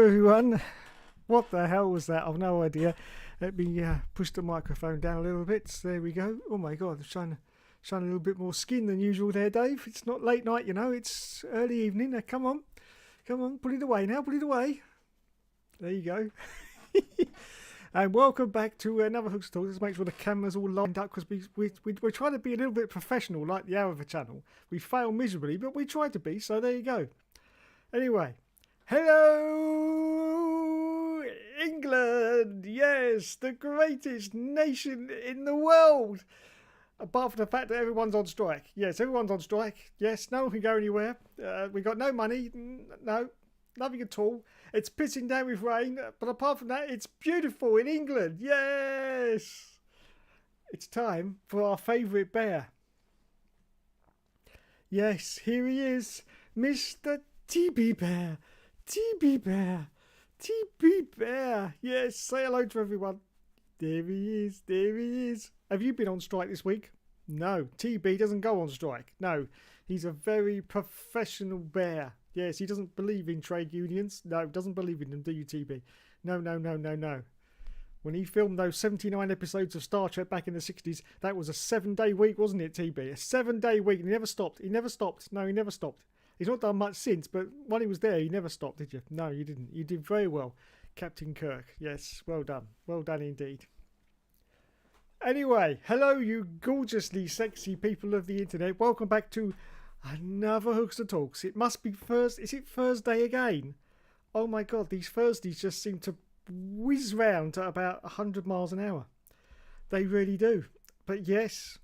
Hello everyone. What the hell was that? I've no idea. Let me push the microphone down a little bit. There we go. Oh my god, I'm showing a little bit more skin than usual there, Dave. It's not late night, you know, it's early evening. Now, come on, put it away now, put it away. There you go. And welcome back to another Hookster Talk. Let's make sure the camera's all lined up because we're trying to be a little bit professional like the other channel. We fail miserably, but we try to be, so there you go. Anyway, hello England! Yes, the greatest nation in the world! Apart from the fact that everyone's on strike. Yes, everyone's on strike. Yes, no one can go anywhere. We got no money. No, nothing at all. It's pissing down with rain. But apart from that, it's beautiful in England. Yes! It's time for our favourite bear. Yes, here he is. Mr. TB Bear. TB Bear. TB Bear. Yes, say hello to everyone. There he is. There he is. Have you been on strike this week? No, TB doesn't go on strike. No, he's a very professional bear. Yes, he doesn't believe in trade unions. No, doesn't believe in them, do you, TB? No, no, no, no, no. When he filmed those 79 episodes of Star Trek back in the 60s, that was a 7-day week, wasn't it, TB? A 7-day week, and he never stopped. He never stopped. No, he never stopped. He's not done much since, but when he was there, he never stopped, did you? No, you didn't. You did very well, Captain Kirk. Yes, well done. Well done indeed. Anyway, hello you gorgeously sexy people of the internet. Welcome back to another Hookster Talks. It must be is it Thursday again? Oh my god, these Thursdays just seem to whiz round at about 100 miles an hour. They really do. But yes,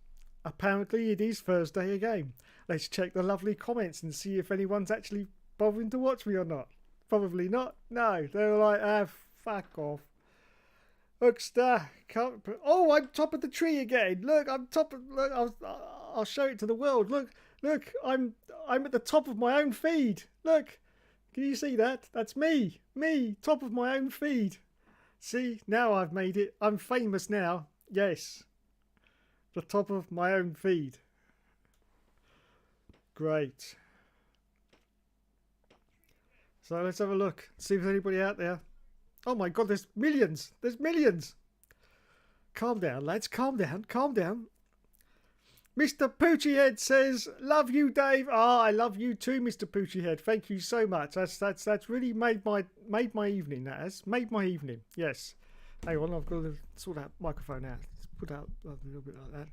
apparently it is Thursday again. Let's check the lovely comments and see if anyone's actually bothering to watch me or not. Probably not. No, they're like, fuck off. Hookster, oh, I'm top of the tree again. Look, I'm top of. Look, I'll show it to the world. Look, I'm at the top of my own feed. Look, can you see that? That's me, top of my own feed. See, now I've made it. I'm famous now. Yes, the top of my own feed. Great. So let's have a look. See if there's anybody out there. Oh my god, there's millions. There's millions. Calm down, lads. Calm down. Calm down. Mr. Poochiehead says, love you, Dave. Ah, I love you too, Mr. Poochiehead. Thank you so much. That's really made my evening, that has. Made my evening. Yes. Hang on, I've got to sort that microphone out. Let's put out a little bit like that.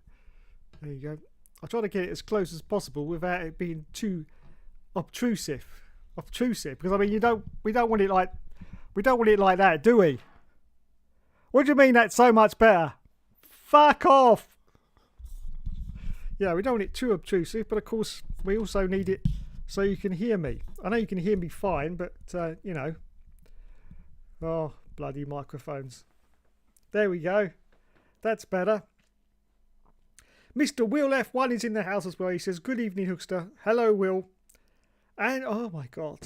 There you go. I'll try to get it as close as possible without it being too obtrusive. Because I mean we don't want it like that, do we? What do you mean that's so much better? Fuck off! Yeah, we don't want it too obtrusive, but of course we also need it so you can hear me. I know you can hear me fine, but you know. Oh, bloody microphones. There we go. That's better. Mr. Will F1 is in the house as well. He says, good evening, Hookster. Hello, Will. And, oh my God.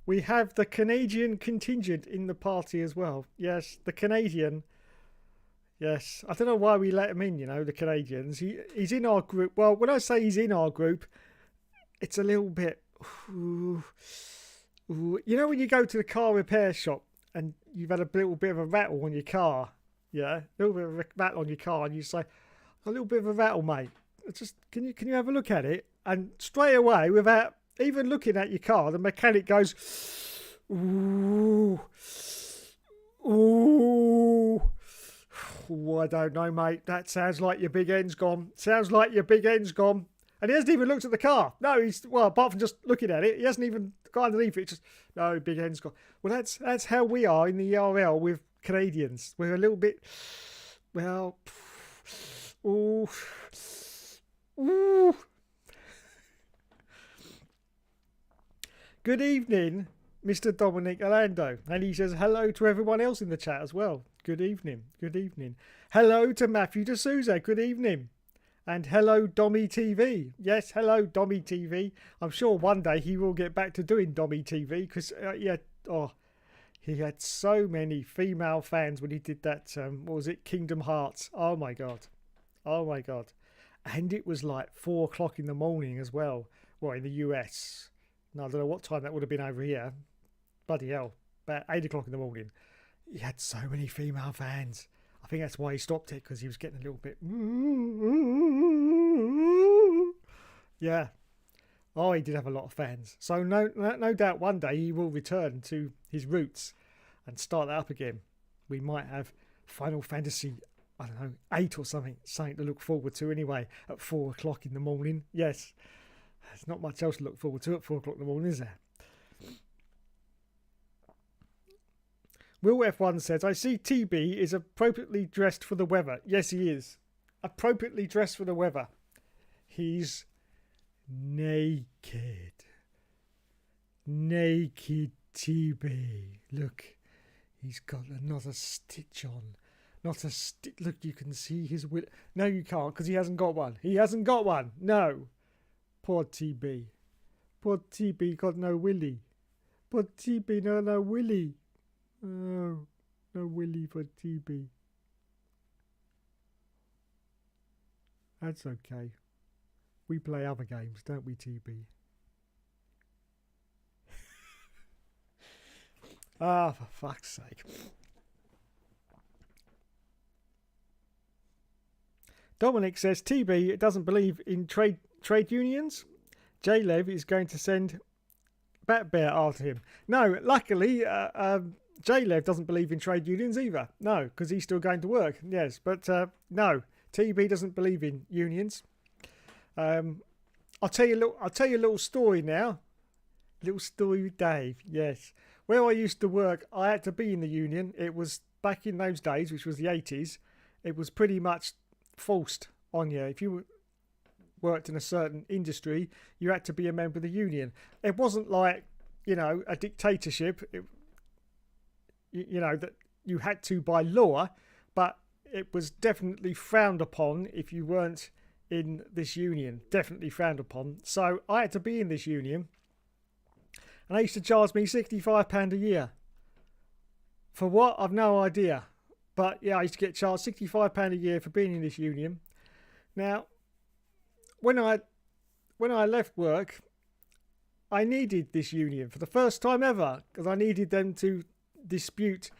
We have the Canadian contingent in the party as well. Yes, the Canadian. Yes, I don't know why we let him in, you know, the Canadians. He's in our group. Well, when I say he's in our group, it's a little bit... Ooh. You know when you go to the car repair shop and you've had a little bit of a rattle on your car? Yeah, a little bit of a rattle on your car and you say, a little bit of a rattle, mate. Just can you have a look at it? And straight away, without even looking at your car, the mechanic goes, ooh, ooh. Oh, I don't know, mate. That sounds like your big end's gone. Sounds like your big end's gone. And he hasn't even looked at the car. No, apart from just looking at it, he hasn't even got underneath it. Just, no, big end's gone. Well, that's how we are in the ERL with Canadians. We're a little bit, well, ooh, ooh. Good evening, Mr. Dominic Orlando. And he says hello to everyone else in the chat as well. Good evening. Good evening. Hello to Matthew D'Souza. Good evening. And hello, Dommy TV. Yes, hello, Dommy TV. I'm sure one day he will get back to doing Dommy TV because he had so many female fans when he did that, what was it, Kingdom Hearts. Oh my God. Oh my God. And it was like 4 o'clock in the morning as well. Well, in the US. No, I don't know what time that would have been over here. bloody hell, about 8 o'clock in the morning. He had so many female fans. I think that's why he stopped it, because he was getting a little bit... Yeah. Oh, he did have a lot of fans. So no doubt one day he will return to his roots and start that up again. We might have Final Fantasy, I don't know, 8 or something to look forward to anyway at 4 o'clock in the morning. Yes. There's not much else to look forward to at 4 o'clock in the morning, is there? Will F1 says, I see TB is appropriately dressed for the weather. Yes, he is. Appropriately dressed for the weather. He's naked. Naked TB. Look, he's got another stitch on. Not a stitch. Look, you can see his will. No, you can't, because he hasn't got one. He hasn't got one. No. Poor TB. Poor TB got no willy. Poor TB, no willy. Oh, no willy for TB. That's okay. We play other games, don't we, TB? Ah, for fuck's sake. Dominic says TB doesn't believe in trade unions. J-Lev is going to send Bat Bear after him. No, luckily, J-Lev doesn't believe in trade unions either. No, because he's still going to work. Yes, but no, TB doesn't believe in unions. I'll tell you a little story now. Little story with Dave. Yes, where I used to work, I had to be in the union. It was back in those days, which was the 80s. It was pretty much forced on you. If you worked in a certain industry, you had to be a member of the union. It wasn't like, you know, a dictatorship. You know, that you had to by law, but it was definitely frowned upon if you weren't in this union. Definitely frowned upon. So I had to be in this union, and they used to charge me £65 a year. For what? I've no idea. But yeah, I used to get charged £65 a year for being in this union. Now, when I left work, I needed this union for the first time ever, because I needed them to dispute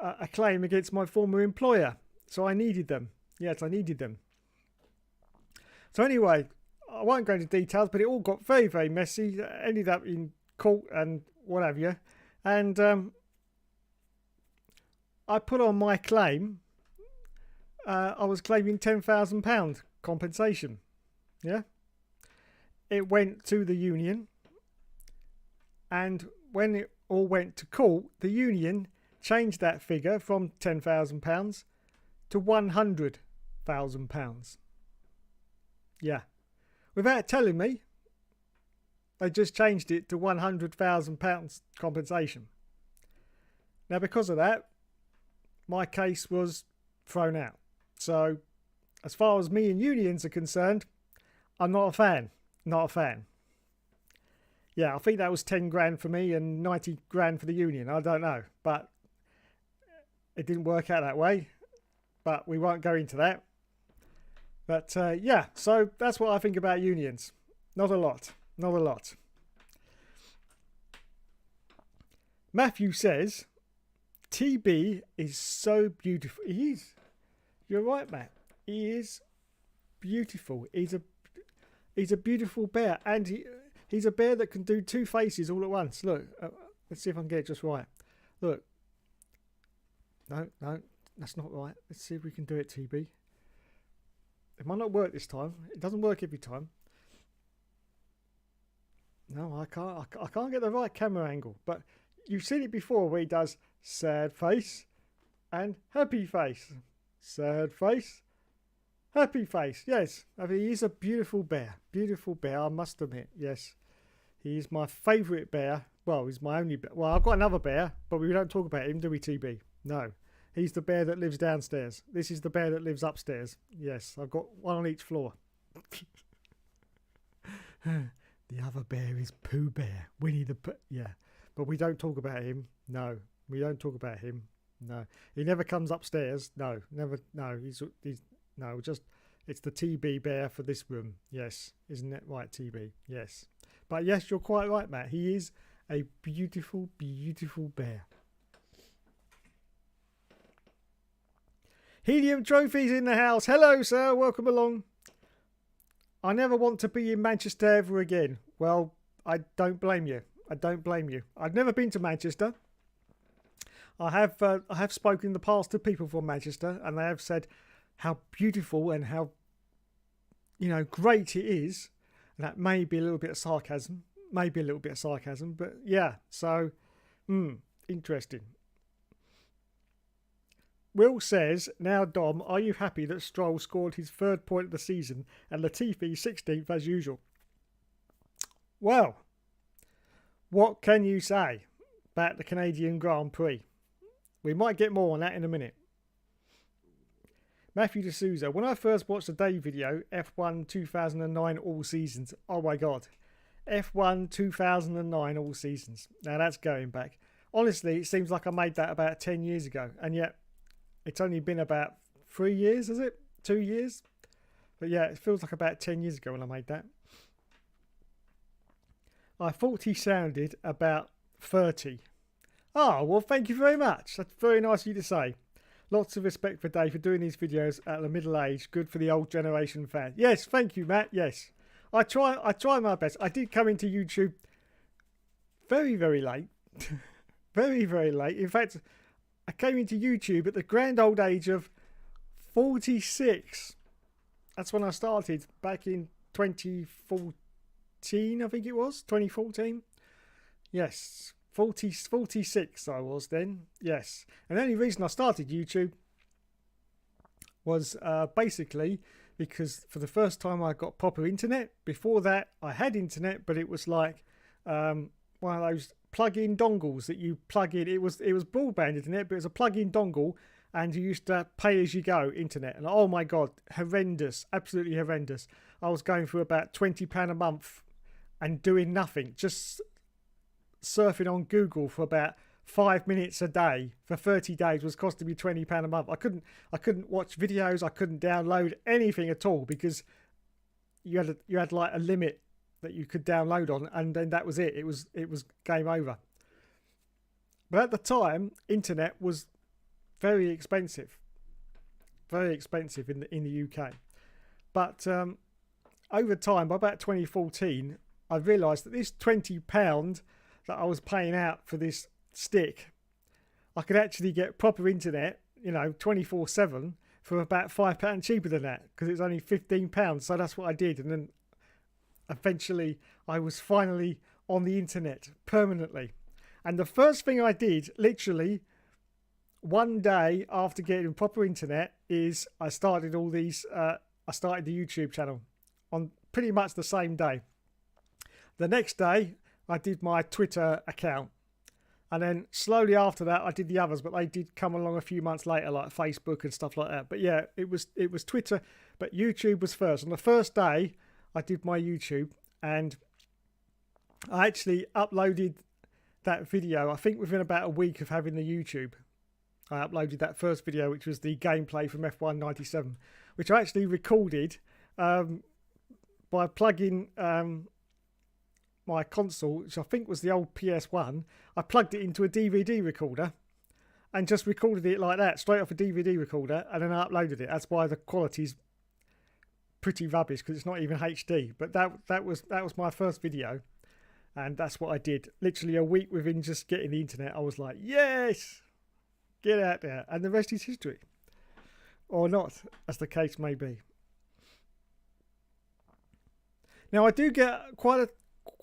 a claim against my former employer. So I needed them. Yes, I needed them. So anyway, I won't go into details, but it all got very, very messy. It ended up in court and what have you. And I put on my claim. I was claiming £10,000 compensation. Yeah. It went to the union. And when it all went to court, the union changed that figure from £10,000 to £100,000. Yeah. Without telling me, they just changed it to £100,000 compensation. Now, because of that, my case was thrown out. So, as far as me and unions are concerned, I'm not a fan. Not a fan. Yeah, I think that was 10 grand for me and 90 grand for the union. I don't know. But it didn't work out that way. But we won't go into that. But yeah, so that's what I think about unions. Not a lot. Not a lot. Matthew says, TB is so beautiful. He is. You're right, Matt. He is beautiful. He's a beautiful bear. And he's a bear that can do two faces all at once. Look, let's see if I can get it just right. Look. No, that's not right. Let's see if we can do it, TB. It might not work this time. It doesn't work every time. No, I can't get the right camera angle. But you've seen it before where he does sad face and happy face. Sad face, happy face. Yes, I mean, he is a beautiful bear. Beautiful bear, I must admit. Yes, he is my favourite bear. Well, he's my only bear. Well, I've got another bear, but we don't talk about him, do we, TB? No. He's the bear that lives downstairs. This is the bear that lives upstairs. Yes, I've got one on each floor. The other bear is Pooh Bear. Winnie the Pooh. Yeah, but we don't talk about him. No, we don't talk about him. No, he never comes upstairs. No, never. No, he's no. Just it's the TB bear for this room. Yes, isn't it right, TB? Yes, but yes, you're quite right, Matt. He is A beautiful, beautiful bear. Helium Trophies in the house. Hello, sir. Welcome along. I never want to be in Manchester ever again. Well, I don't blame you. I don't blame you. I've never been to Manchester. I have spoken in the past to people from Manchester, and they have said how beautiful and how, you know, great it is. And that may be a little bit of sarcasm. Maybe a little bit of sarcasm. But yeah, so, interesting. Will says, now Dom, are you happy that Stroll scored his 3rd point of the season and Latifi 16th as usual? Well, what can you say about the Canadian Grand Prix? We might get more on that in a minute. Matthew D'Souza, when I first watched the day video, F1 2009 all seasons. Oh my God. F1 2009 all seasons. Now that's going back. Honestly, it seems like I made that about 10 years ago. And yet, it's only been about 3 years, is it? 2 years? But yeah, it feels like about 10 years ago when I made that. I thought he sounded about 30. Oh, well, thank you very much. That's very nice of you to say. Lots of respect for Dave for doing these videos at the middle age. Good for the old generation fan. Yes, thank you, Matt. Yes. I try my best. I did come into YouTube very, very late. Very, very late. In fact, I came into YouTube at the grand old age of 46. That's when I started back in 2014, I think it was. 2014. Yes. 46 I was then. Yes. And the only reason I started YouTube was basically because for the first time I got proper internet. Before that, I had internet, but it was like one of those plug-in dongles that you plug in. It was broadband internet, but it was a plug-in dongle, and you used to pay as you go internet. And oh my God, horrendous, absolutely horrendous. I was going for about £20 a month and doing nothing, just surfing on Google for about 5 minutes a day for 30 days was costing me £20 a month. I couldn't watch videos, I couldn't download anything at all because you had like a limit that you could download on, and then that was it. It was game over. But at the time, internet was very expensive in the UK. But over time, by about 2014, I realised that this £20 that I was paying out for this stick, I could actually get proper internet, 24/7 for about £5 cheaper than that, because it's only £15. So that's what I did, and then eventually I was finally on the internet permanently. And the first thing I did, literally one day after getting proper internet, is I started all these. I started the YouTube channel on pretty much the same day. The next day, I did my Twitter account. And then slowly after that, I did the others, but they did come along a few months later, like Facebook and stuff like that. But yeah, it was Twitter, but YouTube was first. On the first day, I did my YouTube, and I actually uploaded that video, I think within about a week of having the YouTube. I uploaded that first video, which was the gameplay from F1 97, which I actually recorded by plugging my console, which I think was the old PS1. I plugged it into a DVD recorder and just recorded it like that, straight off a DVD recorder, and then I uploaded it. That's why the quality's pretty rubbish, because it's not even HD. But that was my first video, and that's what I did. Literally a week within just getting the internet, I was like, yes, get out there, and the rest is history, or not, as the case may be. Now I do get quite a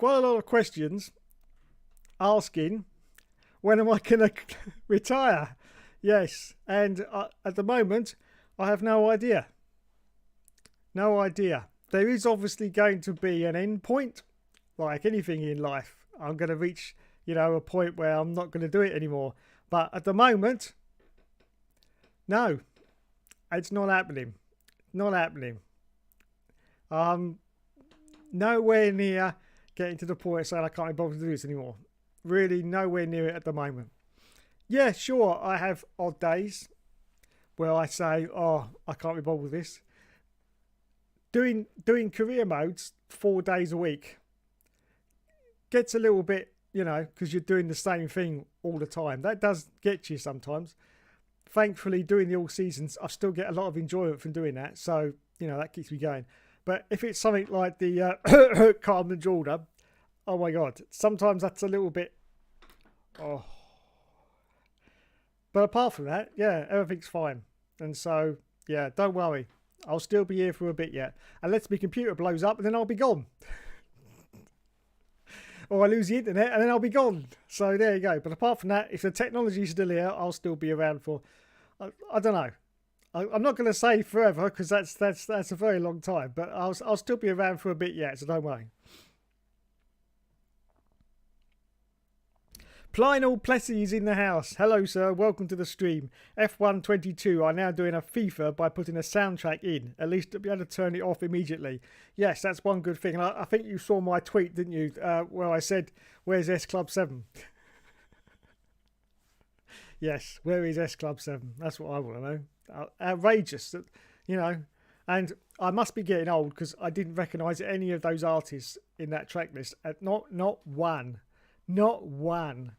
lot of questions asking, when am I going to retire? Yes, and at the moment, I have no idea. No idea. There is obviously going to be an end point, like anything in life. I'm going to reach, a point where I'm not going to do it anymore. But at the moment, no, it's not happening. Not happening. Nowhere near getting to the point of saying I can't be bothered to do this anymore. Really nowhere near it at the moment. Yeah, sure, I have odd days where I say, oh, I can't be bothered with this. Doing career modes 4 days a week gets a little bit, you know, because you're doing the same thing all the time. That does get you sometimes. Thankfully, doing the all seasons, I still get a lot of enjoyment from doing that. So, you know, that keeps me going. But if it's something like the Carmen Jordan, oh my God, sometimes that's a little bit, oh. But apart from that, yeah, everything's fine. And so, yeah, don't worry. I'll still be here for a bit yet. Unless my computer blows up and then I'll be gone. Or I lose the internet and then I'll be gone. So there you go. But apart from that, if the technology's still here, I'll still be around for, I don't know. I'm not going to say forever because that's a very long time. But I'll still be around for a bit yet, so don't worry. Plynal Plessy is in the house. Hello, sir. Welcome to the stream. F122 are now doing a FIFA by putting a soundtrack in. At least to be able to turn it off immediately. Yes, that's one good thing. And I think you saw my tweet, didn't you? Where I said, where's S Club 7? Yes, where is S Club 7? That's what I want to know. Outrageous. That, you know. And I must be getting old because I didn't recognise any of those artists in that track list. Not one. Not one.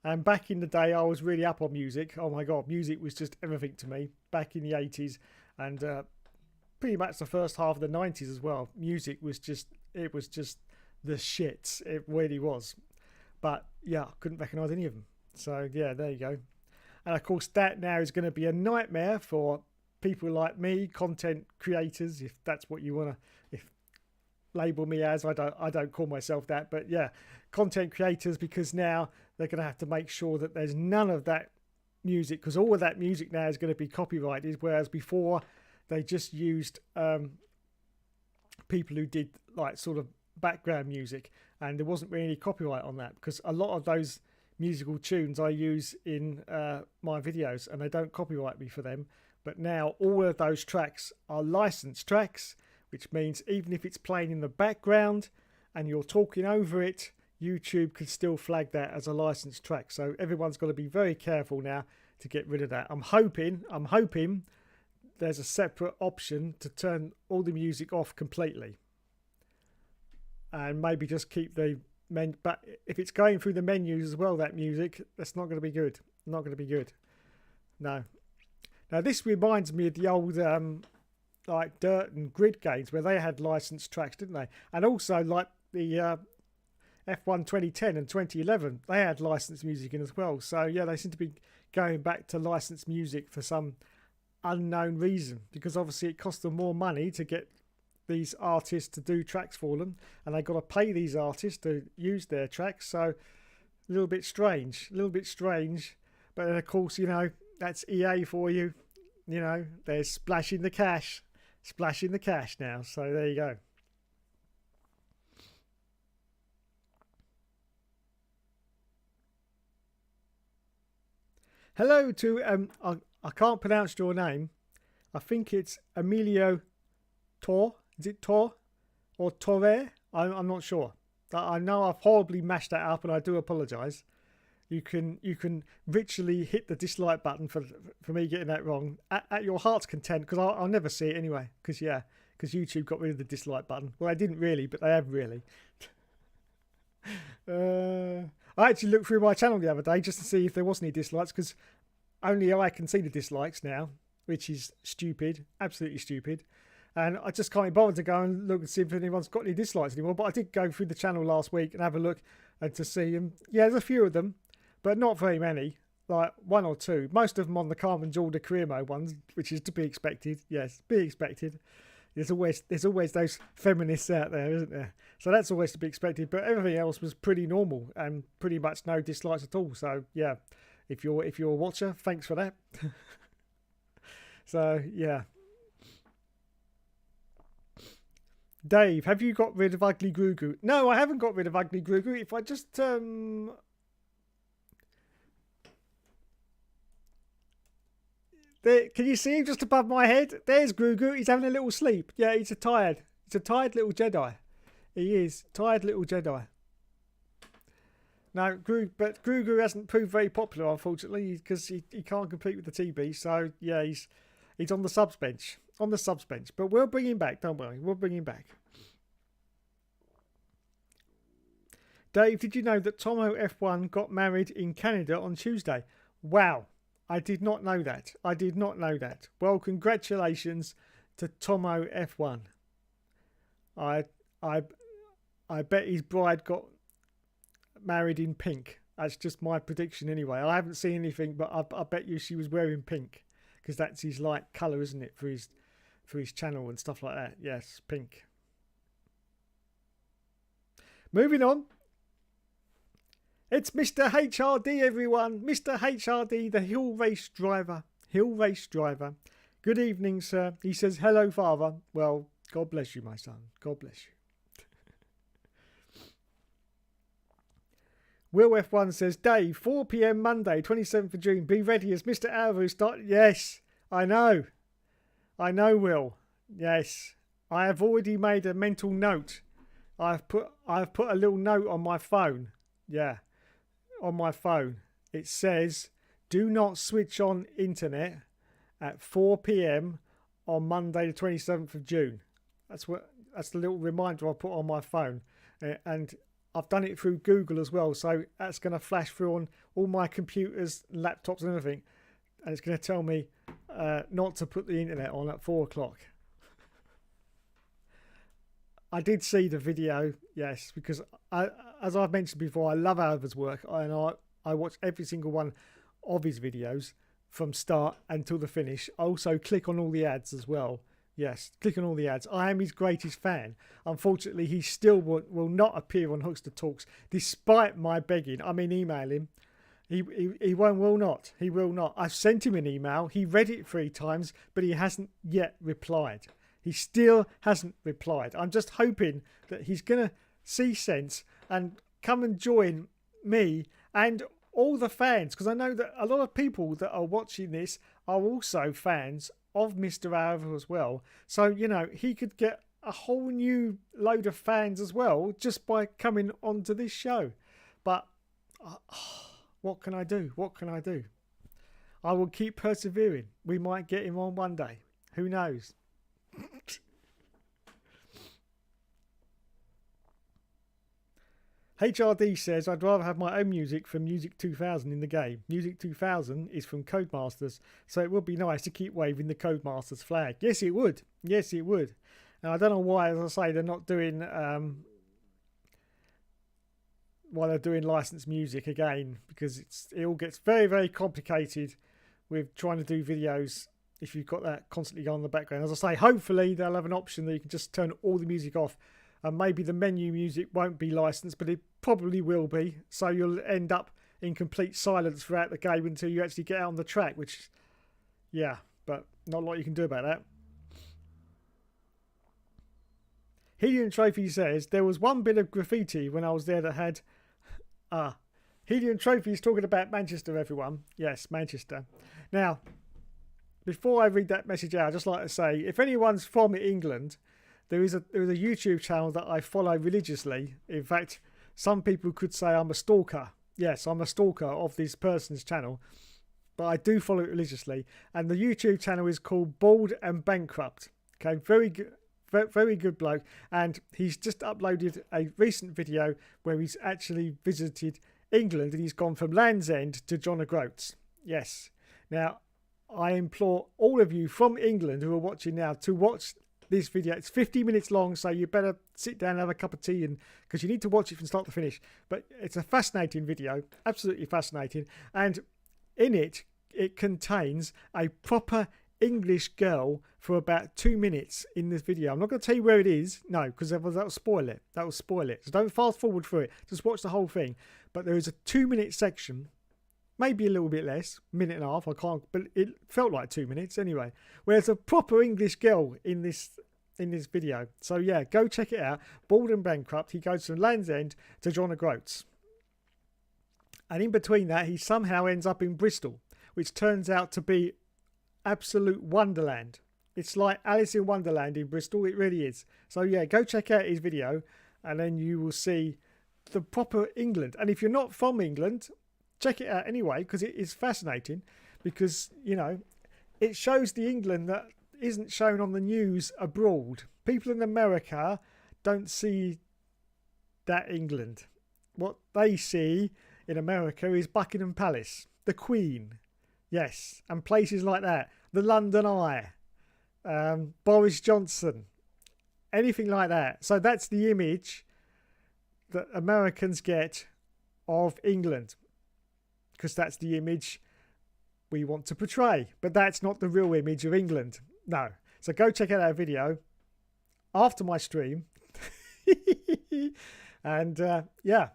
And back in the day, I was really up on music. Oh my God, music was just everything to me back in the 80s and pretty much the first half of the 90s as well. Music was just, it was just the shits. It really was. But yeah, I couldn't recognise any of them. So yeah, there you go. And of course, that now is going to be a nightmare for people like me, content creators, if that's what you want to label me as. I don't call myself that, but yeah, content creators, because now they're going to have to make sure that there's none of that music, because all of that music now is going to be copyrighted, whereas before they just used people who did like sort of background music, and there wasn't really any copyright on that, because a lot of those musical tunes I use in my videos and they don't copyright me for them. But now all of those tracks are licensed tracks, which means even if it's playing in the background and you're talking over it, YouTube could still flag that as a licensed track. So everyone's got to be very careful now to get rid of that. I'm hoping there's a separate option to turn all the music off completely. And maybe just keep the but if it's going through the menus as well, that music, that's not going to be good. Not going to be good. No. Now this reminds me of the old like Dirt and Grid games where they had licensed tracks, didn't they? And also like the F1 2010 and 2011, they had licensed music in as well. So yeah, they seem to be going back to licensed music for some unknown reason, because obviously it costs them more money to get these artists to do tracks for them, and they've got to pay these artists to use their tracks. So a little bit strange. But then of course, you know, that's EA for you. You know, they're splashing the cash now. So there you go. Hello to I can't pronounce your name. I think it's Emilio Tor. Is it Tor or Torre? I'm not sure. I know I've horribly mashed that up, and I do apologise. You can ritually hit the dislike button for me getting that wrong at your heart's content, because I'll never see it anyway. Because YouTube got rid of the dislike button. Well, they didn't really, but they have really. I actually looked through my channel the other day just to see if there was any dislikes, because only I can see the dislikes now, which is stupid, absolutely stupid. And I just can't be bothered to go and look and see if anyone's got any dislikes anymore. But I did go through the channel last week and have a look and to see them. Yeah, there's a few of them, but not very many. Like one or two. Most of them on the Carmen Jordan career mode ones, which is to be expected. Yes, be expected. There's always those feminists out there, isn't there? So that's always to be expected. But everything else was pretty normal and pretty much no dislikes at all. So yeah, if you're a watcher, thanks for that. So yeah. Dave, have you got rid of Ugly Grugu? No, I haven't got rid of Ugly Grugu. If I just can you see him just above my head? There's Grugu. He's having a little sleep. Yeah, he's a tired little Jedi. He is tired little Jedi. No, but Grugu hasn't proved very popular, unfortunately, because he can't compete with the TB. So yeah, he's on the subs bench. But we'll bring him back. Don't worry, we'll bring him back. Dave, did you know that Tomo F1 got married in Canada on Tuesday? Wow, I did not know that. I did not know that. Well, congratulations to Tomo F1. I bet his bride got married in pink. That's just my prediction anyway. I haven't seen anything, but I bet you she was wearing pink, because that's his light colour, isn't it, for his channel and stuff like that. Yes, pink. Moving on. It's Mr. HRD, everyone. Mr. HRD, the hill race driver. Hill race driver. Good evening, sir. He says, hello, father. Well, God bless you, my son. God bless you. Will F1 says, Dave, 4 p.m. Monday, 27th of June. Be ready as Mr. Alvaru start. Yes, I know. I know, Will. Yes. I have already made a mental note. I've put a little note on my phone. Yeah. On my phone. It says, do not switch on internet at 4 p.m. on Monday the 27th of June. That's the little reminder I put on my phone. And I've done it through Google as well, so that's going to flash through on all my computers, laptops and everything, and it's going to tell me not to put the internet on at 4 o'clock. I did see the video, yes, because as I've mentioned before, I love Alva's work, and I watch every single one of his videos from start until the finish. I also click on all the ads as well. Yes, click on all the ads. I am his greatest fan. Unfortunately, he still will not appear on Hookster Talks, despite my begging. I mean, email him. He will not. He will not. I've sent him an email. He read it 3 times, but he hasn't yet replied. He still hasn't replied. I'm just hoping that he's going to see sense and come and join me and all the fans, because I know that a lot of people that are watching this are also fans of Mr. Alva as well. So, you know, he could get a whole new load of fans as well just by coming onto this show. But what can I do? What can I do? I will keep persevering. We might get him on one day. Who knows? HRD says, I'd rather have my own music from Music 2000 in the game. Music 2000 is from Codemasters, so it would be nice to keep waving the Codemasters flag. Yes, it would. Yes, it would. And I don't know why, as I say, they're not doing why they're doing licensed music again, because it all gets very, very complicated with trying to do videos if you've got that constantly going on in the background. As I say, hopefully they'll have an option that you can just turn all the music off, and maybe the menu music won't be licensed, but it probably will be, so you'll end up in complete silence throughout the game until you actually get out on the track, which, yeah, but not a lot you can do about that. Helium Trophy says, there was one bit of graffiti when I was there that had... Helium Trophy is talking about Manchester, everyone. Yes, Manchester. Now, before I read that message out, I'd just like to say, if anyone's from England, there is a YouTube channel that I follow religiously. In fact, some people could say I'm a stalker. Yes, I'm a stalker of this person's channel, but I do follow it religiously. And the YouTube channel is called Bald and Bankrupt. Okay, very good. Very good bloke, and he's just uploaded a recent video where he's actually visited England, and he's gone from Land's End to John O'Groats. Yes. Now, I implore all of you from England who are watching now to watch this video. It's 50 minutes long, so you better sit down and have a cup of tea, and because you need to watch it from start to finish. But it's a fascinating video, absolutely fascinating, and in it contains a proper English girl for about 2 minutes in this video. I'm not going to tell you where it is, no, because that will spoil it. That will spoil it. So don't fast forward through it. Just watch the whole thing. But there is a 2-minute section, maybe a little bit less, minute and a half. I can't, but it felt like 2 minutes anyway. Where there's a proper English girl in this video. So yeah, go check it out. Bald and Bankrupt. He goes from Land's End to John O'Groats, and in between that, he somehow ends up in Bristol, which turns out to be absolute wonderland. It's like Alice in Wonderland in Bristol. It really is. So yeah, go check out his video, and then you will see the proper England. And if you're not from England, check it out anyway, because it is fascinating, because, you know, it shows the England that isn't shown on the news abroad. People in America don't see that England. what they see in America is Buckingham Palace, the Queen, yes, and places like that, the London Eye, Boris Johnson, anything like that. So that's the image that Americans get of England, because that's the image we want to portray. But that's not the real image of England. No. So go check out that video after my stream. And yeah,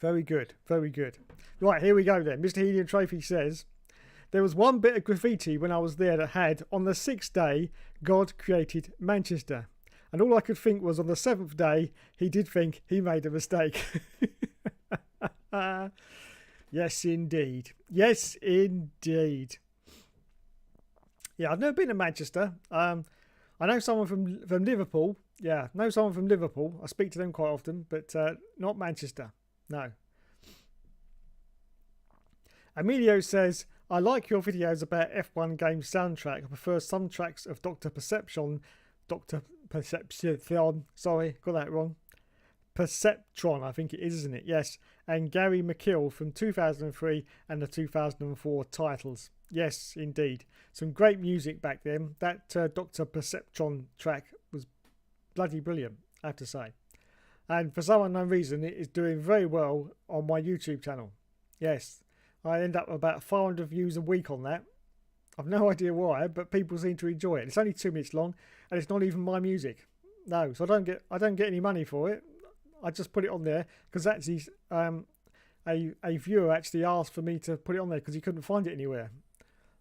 very good, very good. Right, here we go then. Mr. Helium Trophy says, there was one bit of graffiti when I was there that had, on the 6th day, God created Manchester. And all I could think was, on the 7th day, he did think he made a mistake. Yes, indeed. Yes, indeed. Yeah, I've never been to Manchester. I know someone from Liverpool. Yeah, know someone from Liverpool. I speak to them quite often, but not Manchester. No. Emilio says, I like your videos about F1 game soundtrack. I prefer some tracks of Dr. Perception. Sorry, got that wrong. Perceptron, I think it is, isn't it? Yes. And Gary McKill from 2003 and the 2004 titles. Yes, indeed. Some great music back then. That Dr. Perceptron track was bloody brilliant, I have to say. And for some unknown reason, it is doing very well on my YouTube channel. Yes, I end up about 400 views a week on that. I've no idea why, but people seem to enjoy it. It's only 2 minutes long, and it's not even my music. No, so I don't get any money for it. I just put it on there because actually a viewer actually asked for me to put it on there because he couldn't find it anywhere.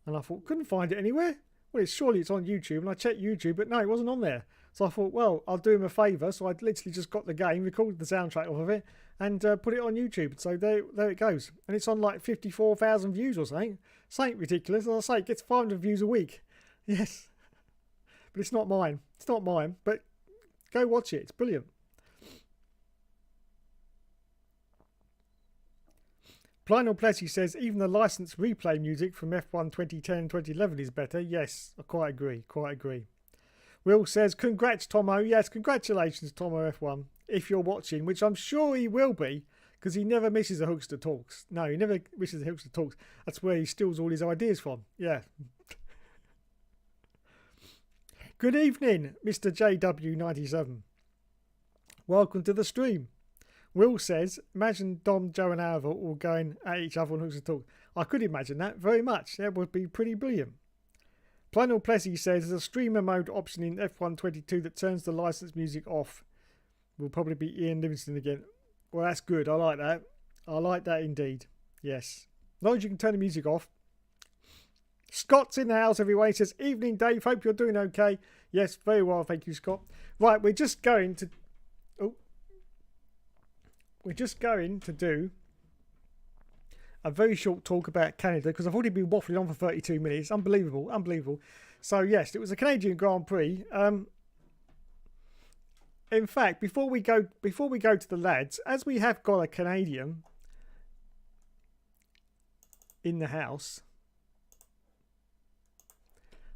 And I thought, couldn't find it anywhere? Well, surely it's on YouTube. And I checked YouTube, but no, it wasn't on there. So I thought, well, I'll do him a favour. So I literally just got the game, recorded the soundtrack off of it, and put it on YouTube. So there it goes. And it's on like 54,000 views or something. Something ridiculous. As I say, it gets 500 views a week. Yes. But it's not mine. It's not mine. But go watch it. It's brilliant. Lionel Plessy says, even the licensed replay music from F1 2010 and 2011 is better. Yes, I quite agree. Quite agree. Will says, congrats, Tomo. Yes, congratulations, Tomo F1. If you're watching, which I'm sure he will be, because he never misses a Hookster Talks. No, he never misses a Hookster Talks. That's where he steals all his ideas from. Yeah. Good evening, Mr. JW97. Welcome to the stream. Will says, imagine Dom, Joe and Alva all going at each other on Hookster Talk. I could imagine that very much. That would be pretty brilliant. Planel Plessy says, there's a streamer mode option in F1 22 that turns the licensed music off. Will probably be Ian Livingston again. Well, that's good. I like that. I like that indeed. Yes. As long as you can turn the music off. Scott's in the house, everyone. He says, evening, Dave. Hope you're doing okay. Yes, very well. Thank you, Scott. Right, we're just going to... We're just going to do a very short talk about Canada because I've already been waffling on for 32 minutes. Unbelievable, unbelievable. So yes, it was a Canadian Grand Prix. In fact, before we go to the lads, as we have got a Canadian in the house,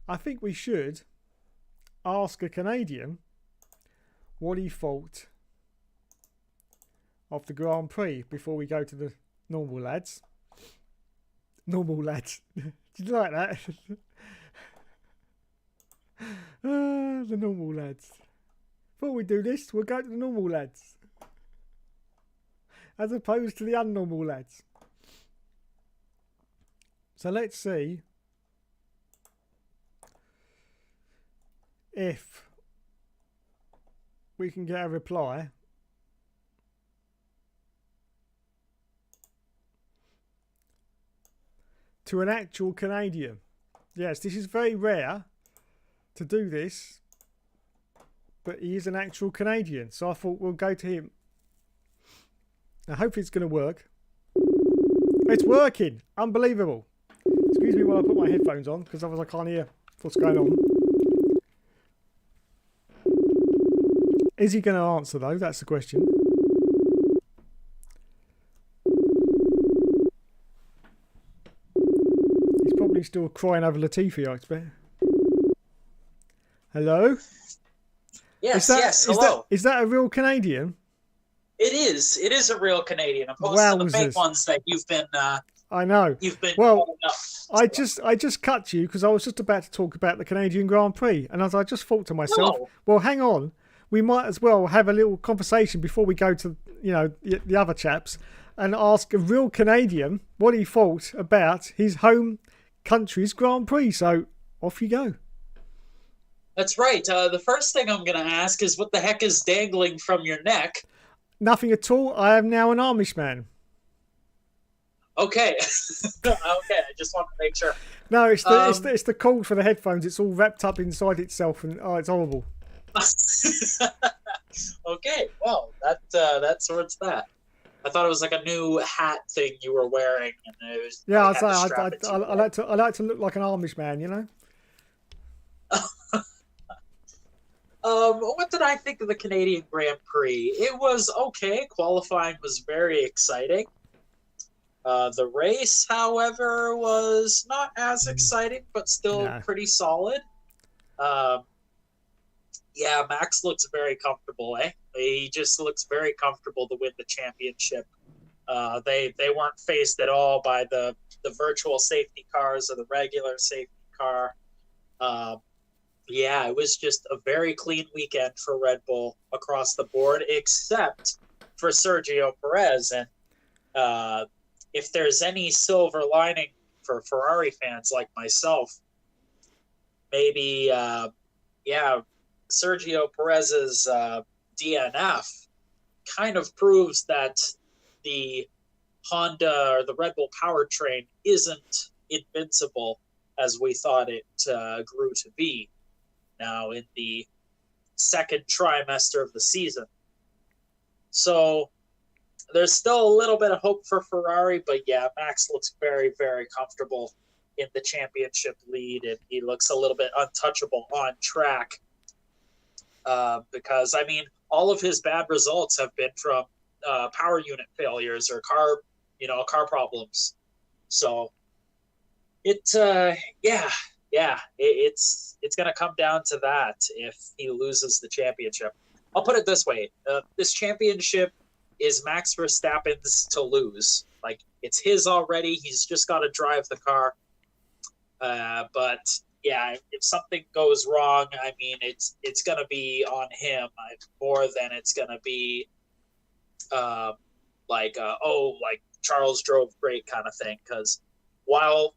I think we should ask a Canadian what he thought of the Grand Prix before we go to the normal lads. Normal lads. Did you like that? The normal lads. Before we do this, we'll go to the normal lads. As opposed to the unnormal lads. So let's see if we can get a reply to an actual Canadian. Yes, this is very rare to do this, but he is an actual Canadian, so I thought we'll go to him. Now hopefully it's going to work. It's working! Unbelievable. Excuse me while I put my headphones on, because otherwise I can't hear what's going on. Is he going to answer though? That's the question. Still crying over Latifi, I expect. Hello? Yes, yes, hello. Is that a real Canadian? It is. It is a real Canadian, opposed to the fake Wowzers! ones that you've been I know. Well, calling up. I So, just cut you because I was just about to talk about the Canadian Grand Prix, and as I just thought to myself, no. well, hang on, we might as well have a little conversation before we go to the other chaps, and ask a real Canadian what he thought about his home country's Grand Prix. So off you go. That's right. The first thing I'm going to ask is what the heck is dangling from your neck? Nothing at all. I am now an Amish man. Okay. Okay. I just want to make sure. No, it's the cord for the headphones. It's all wrapped up inside itself, and oh, it's horrible. Okay. Well, that sorts that. I thought it was like a new hat thing you were wearing, and it was Yeah, like, I like to look like an Amish man, you know. What did I think of the Canadian Grand Prix? It was okay. Qualifying was very exciting. The race, however, was not as exciting, but still pretty solid. Yeah, Max looks very comfortable, eh? He just looks very comfortable to win the championship. They weren't faced at all by the virtual safety cars or the regular safety car. Yeah, it was just a very clean weekend for Red Bull across the board, except for Sergio Perez. And if there's any silver lining for Ferrari fans like myself, maybe, Sergio Perez's DNF kind of proves that the Honda or the Red Bull powertrain isn't invincible as we thought it grew to be now in the second trimester of the season. So there's still a little bit of hope for Ferrari, but yeah, Max looks very, very comfortable in the championship lead, and he looks a little bit untouchable on track because, I mean, all of his bad results have been from power unit failures or car problems. So it's going to come down to that if he loses the championship. I'll put it this way: this championship is Max Verstappen's to lose. Like, it's his already. He's just got to drive the car. But yeah, if something goes wrong, I mean, it's going to be on him more than it's going to be like Charles drove great kind of thing. Because while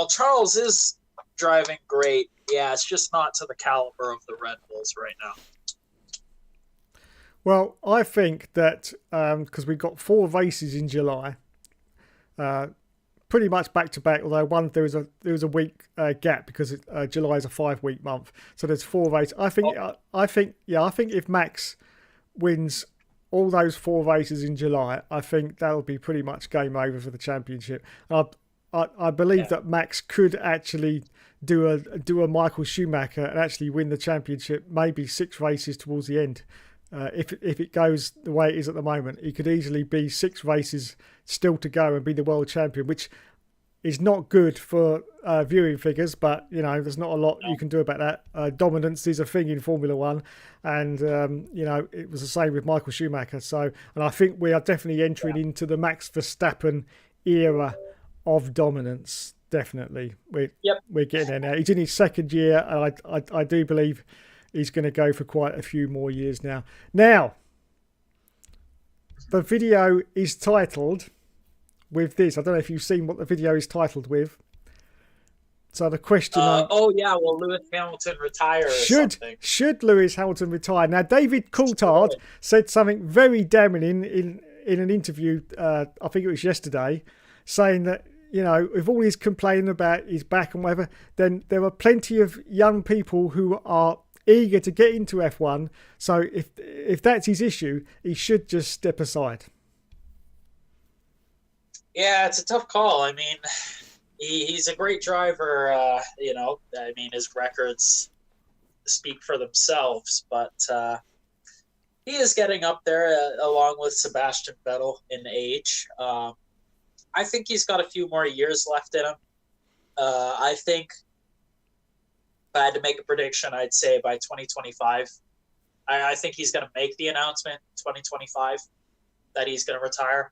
Charles is driving great, yeah, it's just not to the caliber of the Red Bulls right now. Well, I think that because we've got 4 races in July, pretty much back to back. Although there was a week gap because July is a 5-week month, so there's 4 races. I think if Max wins all those 4 races in July, I think that'll be pretty much game over for the championship. I believe that Max could actually do a Michael Schumacher and actually win the championship, maybe 6 races towards the end. If it goes the way it is at the moment, he could easily be 6 races still to go and be the world champion, which is not good for viewing figures, but there's not a lot you can do about that. Dominance is a thing in Formula One, and it was the same with Michael Schumacher. And I think we are definitely entering into the Max Verstappen era of dominance. Definitely, we're getting there now. He's in his 2nd year, and I do believe he's going to go for quite a few more years now. Now, the video is titled with this. I don't know if you've seen what the video is titled with. So the question... will Lewis Hamilton retire or something? Should Lewis Hamilton retire? Now, David Coulthard said something very damning in an interview, I think it was yesterday, saying that, with all his complaining about his back and whatever, then there are plenty of young people who are eager to get into F1. So if that's his issue, he should just step aside. Yeah, it's a tough call. I mean, he's a great driver. I mean, his records speak for themselves, but he is getting up there along with Sebastian Vettel in age. I think he's got a few more years left in him. I think if I had to make a prediction, I'd say by 2025, I think he's going to make the announcement in 2025 that he's going to retire.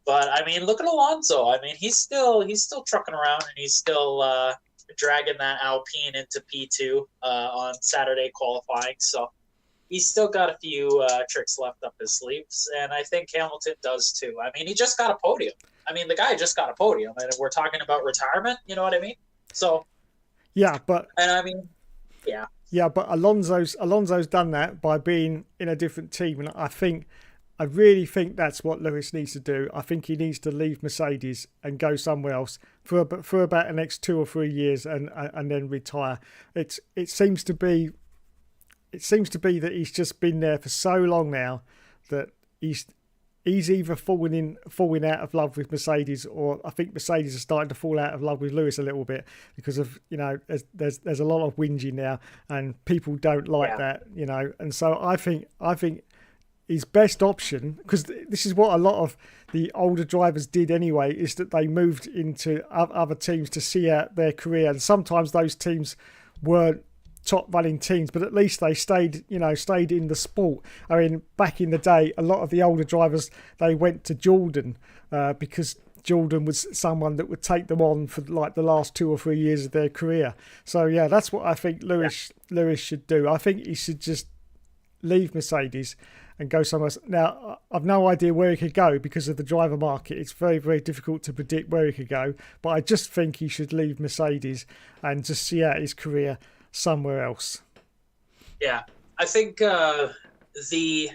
But I mean, look at Alonso. I mean, he's still trucking around, and he's still dragging that Alpine into P2 on Saturday qualifying. So he's still got a few tricks left up his sleeves, and I think Hamilton does too. I mean, he just got a podium. I mean, the guy just got a podium, and we're talking about retirement. You know what I mean? So Yeah, but and I mean, yeah, yeah, but Alonso's done that by being in a different team, and I really think that's what Lewis needs to do. I think he needs to leave Mercedes and go somewhere else for about the next 2 or 3 years, and then retire. It seems to be that he's just been there for so long now that he's either falling out of love with Mercedes, or I think Mercedes are starting to fall out of love with Lewis a little bit, because of, there's a lot of whinging now, and people don't like that, and so I think his best option, because this is what a lot of the older drivers did anyway, is that they moved into other teams to see out their career, and sometimes those teams weren't top running teams, but at least they stayed in the sport. I mean, back in the day, a lot of the older drivers, they went to Jordan because Jordan was someone that would take them on for like the last 2 or 3 years of their career. So yeah, that's what I think Lewis should do. I think he should just leave Mercedes and go somewhere else. Now, I've no idea where he could go because of the driver market. It's very, very difficult to predict where he could go, but I just think he should leave Mercedes and just see out his career somewhere else. Yeah, I think the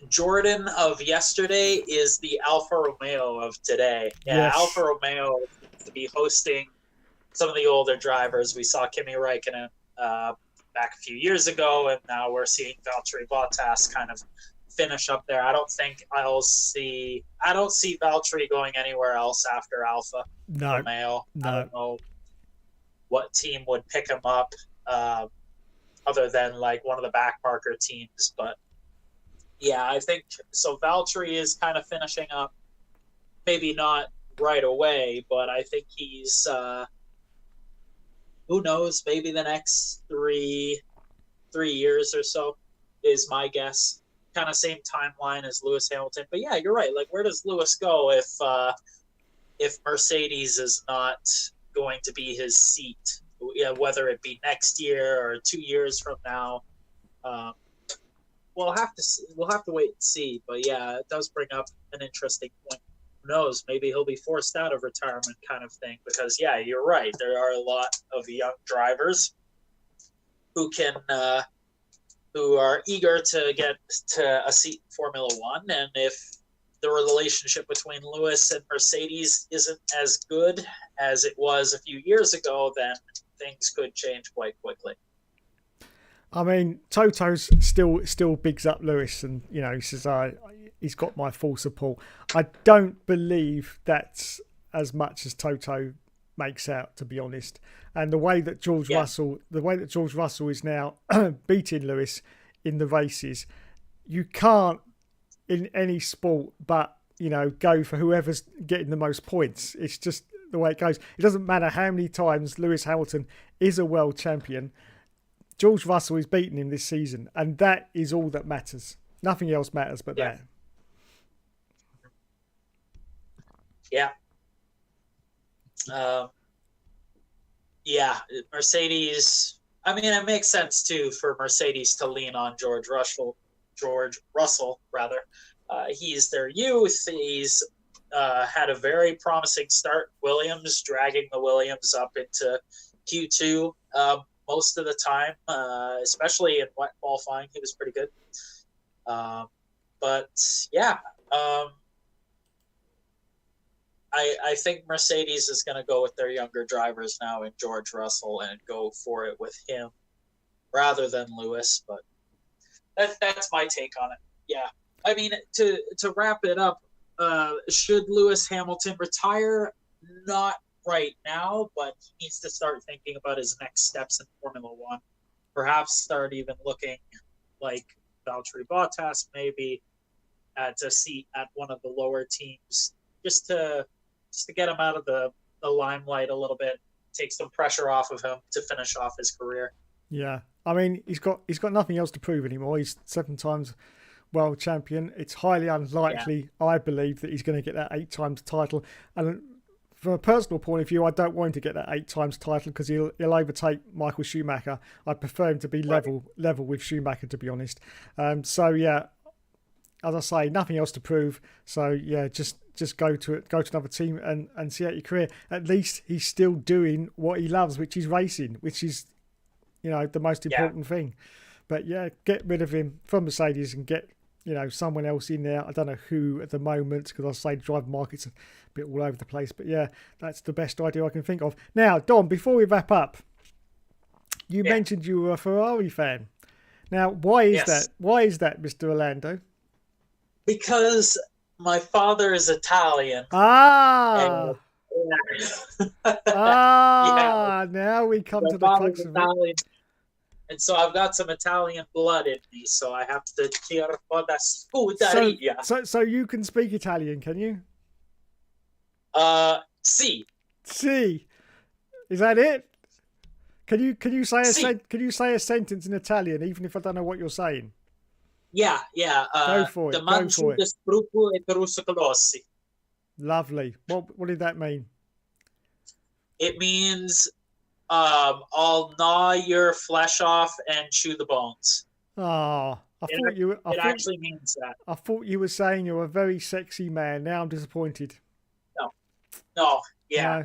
Jordan of yesterday is the Alfa Romeo of today. Yeah, yes. Alfa Romeo to be hosting some of the older drivers. We saw Kimi Räikkönen back a few years ago, and now we're seeing Valtteri Bottas kind of finish up there. I don't see Valtteri going anywhere else after Alfa Romeo. No. I don't know what team would pick him up other than like one of the back marker teams, but yeah, I think so. Valtteri is kind of finishing up, maybe not right away, but I think he's who knows, maybe the next three years or so is my guess. Kind of same timeline as Lewis Hamilton. But yeah, you're right. Like, where does Lewis go if Mercedes is not going to be his seat? Yeah, whether it be next year or 2 years from now, we'll have to wait and see. But yeah, it does bring up an interesting point. Who knows? Maybe he'll be forced out of retirement, kind of thing. Because yeah, you're right. There are a lot of young drivers who are eager to get to a seat in Formula One, and if the relationship between Lewis and Mercedes isn't as good as it was a few years ago, then things could change quite quickly. I mean, Toto's still bigs up Lewis, and he says, he's got my full support. I don't believe that's as much as Toto makes out, to be honest. And the way that George Russell is now beating Lewis in the races, you can't in any sport but go for whoever's getting the most points. It's just the way it goes. It doesn't matter how many times Lewis Hamilton is a world champion. George Russell is beating him this season, and that is all that matters. Nothing else matters but that. Yeah. Mercedes. I mean, it makes sense too for Mercedes to lean on George Russell. He's their youth. He's had a very promising start. Williams dragging the Williams up into Q2 most of the time, especially in wet qualifying. He was pretty good. But yeah. I think Mercedes is going to go with their younger drivers now in George Russell and go for it with him rather than Lewis. But that's my take on it. Yeah. I mean, to wrap it up, should Lewis Hamilton retire? Not right now, but he needs to start thinking about his next steps in Formula One. Perhaps start even looking like Valtteri Bottas, maybe at a seat at one of the lower teams, just to get him out of the limelight a little bit, take some pressure off of him to finish off his career. Yeah, I mean, he's got nothing else to prove anymore. He's 7 times world champion. It's highly unlikely, I believe, that he's going to get that 8 times title. And from a personal point of view, I don't want him to get that 8 times title because he'll overtake Michael Schumacher. I prefer him to be level with Schumacher, to be honest. So yeah, as I say, nothing else to prove. So yeah, just go to another team and see out your career. At least he's still doing what he loves, which is racing, which is, the most important thing. But yeah, get rid of him from Mercedes and get, someone else in there. I don't know who at the moment, because I say drive market's a bit all over the place. But yeah, that's the best idea I can think of. Now, Dom, before we wrap up, you mentioned you were a Ferrari fan. Now, why is that? Why is that, Mr. Orlando? Because my father is Italian. Ah! Yeah. Now we come to the crux of it. And so I've got some Italian blood in me, so I have to cheer for the Scuderia. So you can speak Italian, can you? Si. Si. Is that it? Can you say Si. Can you say a sentence in Italian, even if I don't know what you're saying? Yeah. Go for it. Go for it. Spruppo e peruscolossi. Lovely. What did that mean? It means I'll gnaw your flesh off and chew the bones. Oh, it actually means that. I thought you were saying you're a very sexy man. Now I'm disappointed. No. Yeah.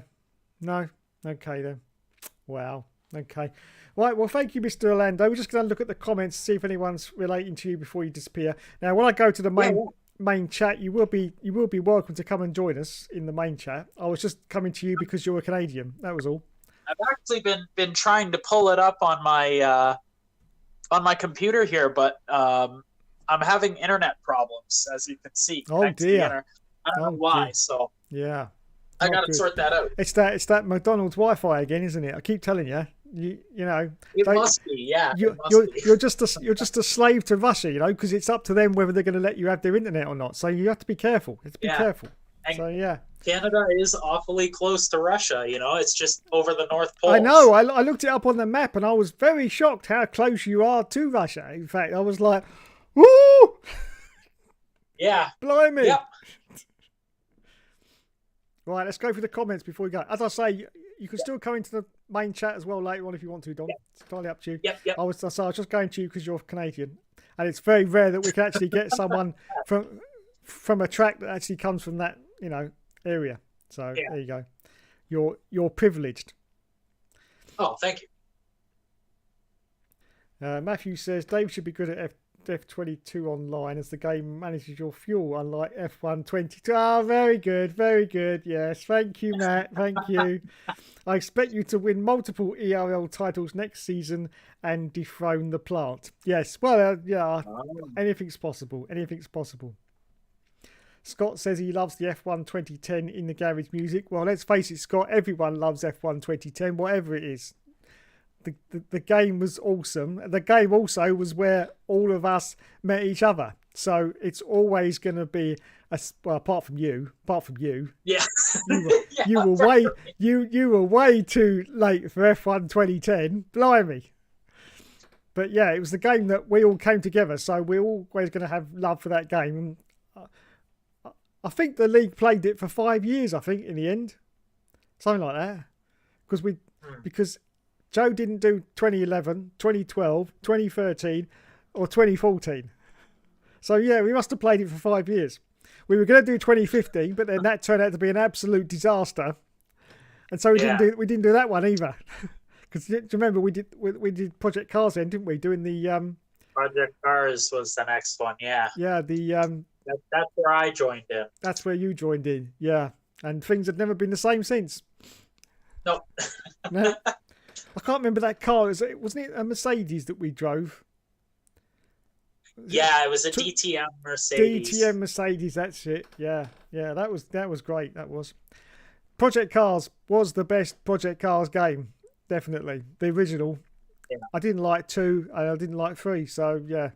No. Okay then. Wow. Okay. Right. Well, thank you, Mr. Orlando. We're just going to look at the comments, see if anyone's relating to you before you disappear. Now, when I go to the main chat, you will be welcome to come and join us in the main chat. I was just coming to you because you're a Canadian. That was all. I've actually been trying to pull it up on my computer here, but I'm having internet problems, as you can see. Oh dear! I don't know why. Dear. So yeah, I got to sort that out. It's that McDonald's Wi-Fi again, isn't it? I keep telling you. You know. It must be. Yeah. You're just a slave to Russia, because it's up to them whether they're going to let you have their internet or not. So you have to be careful. You have to be careful. And so yeah. Canada is awfully close to Russia. It's just over the North Pole. I know. I looked it up on the map and I was very shocked how close you are to Russia. In fact, I was like, "Woo!" Yeah. Blimey. Yep. Right, let's go through the comments before we go. As I say, you can still come into the main chat as well later on if you want to, Dom. Yep. It's entirely up to you. Yep. I was just going to you because you're Canadian, and it's very rare that we can actually get someone from a track that actually comes from that area. So there you go. You're privileged. Oh, thank you. Matthew says Dave should be good at F22 online as the game manages your fuel, unlike F1 22. Ah, very good, very good. Yes, thank you, Matt. Thank you. I expect you to win multiple ERL titles next season and dethrone the plant. Yes, well, anything's possible. Anything's possible. Scott says he loves the F1 2010 in the garage music. Well, let's face it, Scott, everyone loves F1 2010, whatever it is. The game was awesome. The game also was where all of us met each other. So it's always going to be, apart from you. Yeah. You were way too late for F1 2010. Blimey. But yeah, it was the game that we all came together. So we're always going to have love for that game. And I think the league played it for 5 years, I think, in the end. Something like that. Because Joe didn't do 2011, 2012, 2013 or 2014. So yeah, we must have played it for 5 years. We were going to do 2015, but then that turned out to be an absolute disaster. And so we didn't do that one either. Because do you remember we did Project Cars then, didn't we? Doing the Project Cars was the next one, yeah. Yeah, that's where I joined in. That's where you joined in, yeah. And things have never been the same since. Nope. No. I can't remember that car. Wasn't it a Mercedes that we drove? It was a DTM Mercedes. DTM Mercedes, that's it. Yeah, that was great. That was. Project Cars was the best Project Cars game, definitely. The original. Yeah. I didn't like 2 and I didn't like 3, so yeah.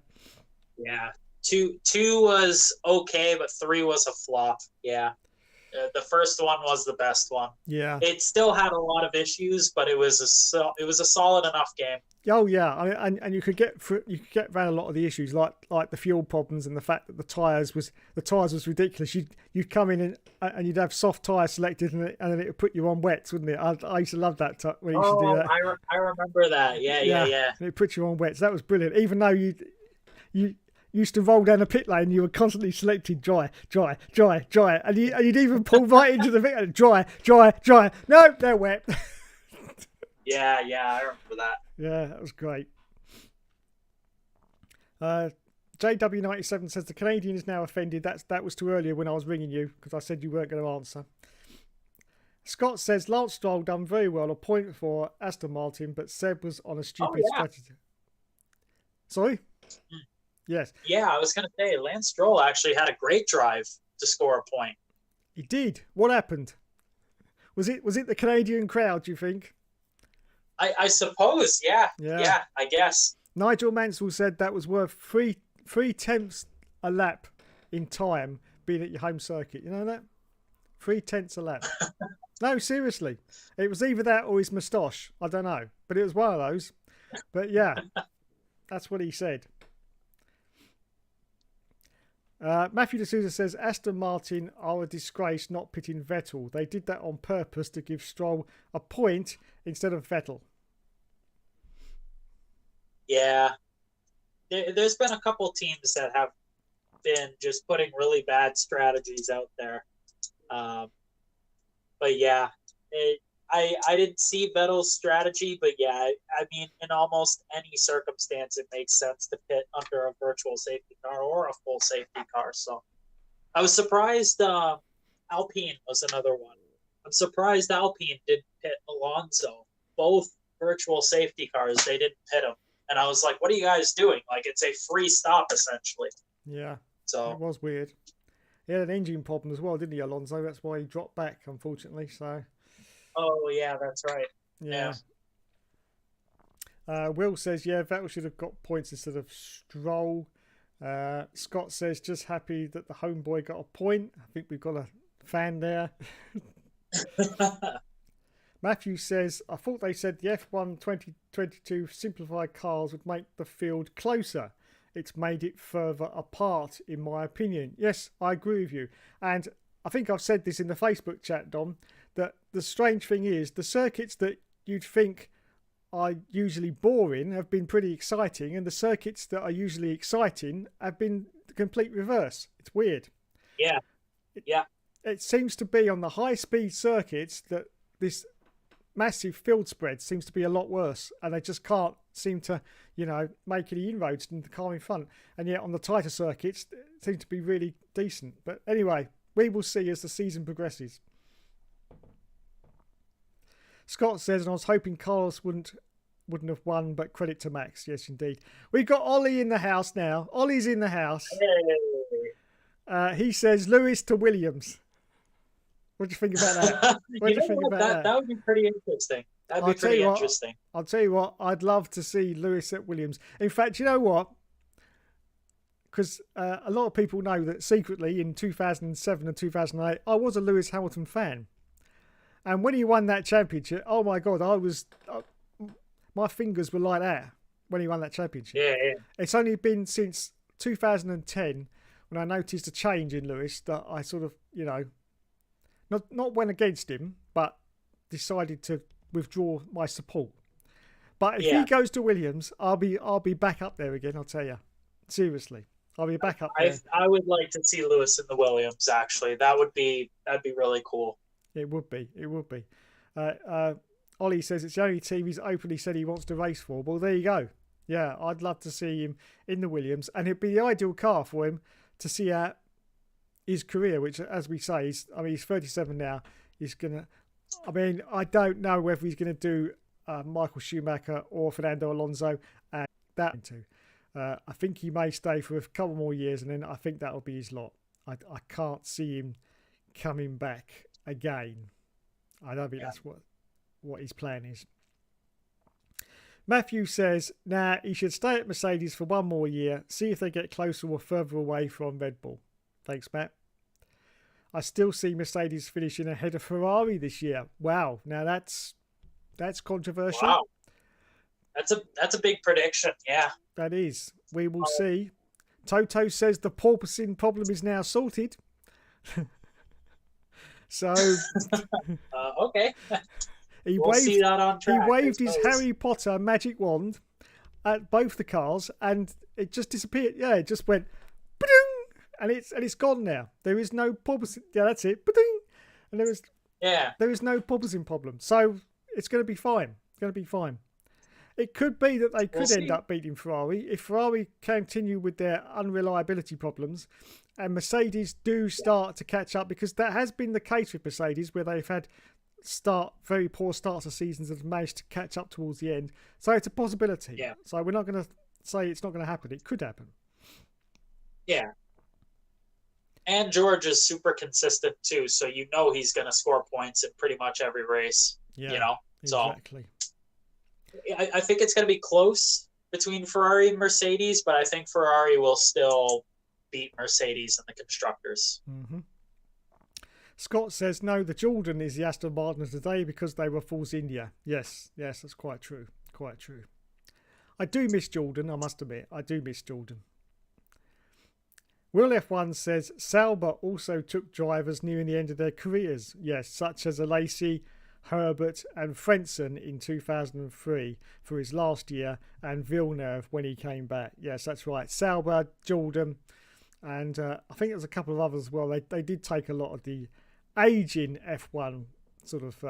Yeah, 2 was okay, but 3 was a flop. Yeah. The first one was the best one. Yeah. It still had a lot of issues, but it was a solid enough game. Oh yeah, and you could get around a lot of the issues like the fuel problems and the fact that the tires was ridiculous. You'd come in and you'd have soft tires selected and then it would put you on wets, wouldn't it? I used to love that when you used to do that. I remember that. Yeah. And it put you on wets. That was brilliant. Even though you used to roll down the pit lane, you were constantly selected dry, and you'd even pull right into the pit, dry. No, they're wet. Yeah, I remember that. Yeah, that was great. JW97 says the Canadian is now offended. That was too earlier when I was ringing you because I said you weren't going to answer. Scott says Lance Stroll done very well, a point for Aston Martin, but Seb was on a stupid strategy. Sorry? Yes. Yeah, I was going to say Lance Stroll actually had a great drive to score a point. He did. What happened? Was it the Canadian crowd, do you think? I suppose, yeah, I guess. Nigel Mansell said that was worth three tenths a lap in time being at your home circuit. You know that? 0.3 a lap. No, seriously. It was either that or his moustache. I don't know. But it was one of those. But yeah, that's what he said. Matthew D'Souza says Aston Martin are a disgrace not pitting Vettel. They did that on purpose to give Stroll a point instead of Vettel. Yeah. There's been a couple teams that have been just putting really bad strategies out there. But yeah, I didn't see Vettel's strategy, but yeah, I mean, in almost any circumstance, it makes sense to pit under a virtual safety car or a full safety car. So I was surprised Alpine was another one. I'm surprised Alpine didn't pit Alonso. Both virtual safety cars, they didn't pit him. And I was like, what are you guys doing? Like, it's a free stop, essentially. Yeah, so it was weird. He had an engine problem as well, didn't he, Alonso? That's why he dropped back, unfortunately. So. Oh, yeah, that's right. Yeah. Will says, yeah, Vettel should have got points instead of Stroll. Scott says, just happy that the homeboy got a point. I think we've got a fan there. Matthew says, I thought they said the F1 2022 simplified cars would make the field closer. It's made it further apart, in my opinion. Yes, I agree with you. And I think I've said this in the Facebook chat, Dom, that the strange thing is the circuits that you'd think are usually boring have been pretty exciting, and the circuits that are usually exciting have been the complete reverse. It's weird. Yeah. It seems to be on the high-speed circuits that this massive field spread seems to be a lot worse, and they just can't seem to, make any inroads in the car in front. And yet on the tighter circuits, it seems to be really decent. But anyway, we will see as the season progresses. Scott says, and I was hoping Carlos wouldn't have won, but credit to Max. Yes, indeed. We've got Ollie in the house now. Ollie's in the house. Hey. He says Lewis to Williams. What do you think about that? What do you think about that? That would be pretty interesting. That'd be pretty interesting. I'll tell you what, I'd love to see Lewis at Williams. In fact, you know what? Because a lot of people know that secretly in 2007 and 2008, I was a Lewis Hamilton fan. And when he won that championship, oh my God, my fingers were like that when he won that championship. Yeah. It's only been since 2010 when I noticed a change in Lewis that I sort of, not went against him, but decided to withdraw my support. But if he goes to Williams, I'll be back up there again. I'll tell you, seriously, I'll be back up there. I would like to see Lewis in the Williams. Actually, that'd be really cool. It would be. Ollie says it's the only team he's openly said he wants to race for. Well, there you go. Yeah, I'd love to see him in the Williams, and it'd be the ideal car for him to see out his career, which, as we say, he's 37 now. I don't know whether he's going to do Michael Schumacher or Fernando Alonso, and that too. I think he may stay for a couple more years, and then I think that'll be his lot. I can't see him coming back again. I don't think that's what his plan is. Matthew says, he should stay at Mercedes for one more year, see if they get closer or further away from Red Bull. Thanks, Matt. I still see Mercedes finishing ahead of Ferrari this year. Wow, now that's controversial. Wow, that's a big prediction. Yeah. That is. We will see. Toto says the porpoising problem is now sorted. So Okay. we'll see that on track. He waved his Harry Potter magic wand at both the cars, and it just disappeared. Yeah, it just went, and it's gone now. There is no porpoising. Yeah, that's it. And there is no porpoising problem. So it's going to be fine. It's going to be fine. It could be that they could end up beating Ferrari if Ferrari continue with their unreliability problems and Mercedes do start to catch up, because that has been the case with Mercedes, where they've had very poor starts of seasons and have managed to catch up towards the end. So it's a possibility. Yeah. So we're not going to say it's not going to happen. It could happen. Yeah. And George is super consistent too, so you know he's going to score points in pretty much every race. Yeah, you know, exactly. So I think it's going to be close between Ferrari and Mercedes, but I think Ferrari will still beat Mercedes in the constructors. Mm-hmm. Scott says, no, the Jordan is the Aston Martin of today because they were Force India. Yes, that's quite true. Quite true. I do miss Jordan, I must admit. I do miss Jordan. Will F1 says, Sauber also took drivers nearing the end of their careers. Yes, such as Alesi, Herbert and Frentzen in 2003 for his last year, and Villeneuve when he came back. Yes, that's right. Sauber, Jordan, and I think there's a couple of others as well. They did take a lot of the aging F1 sort of,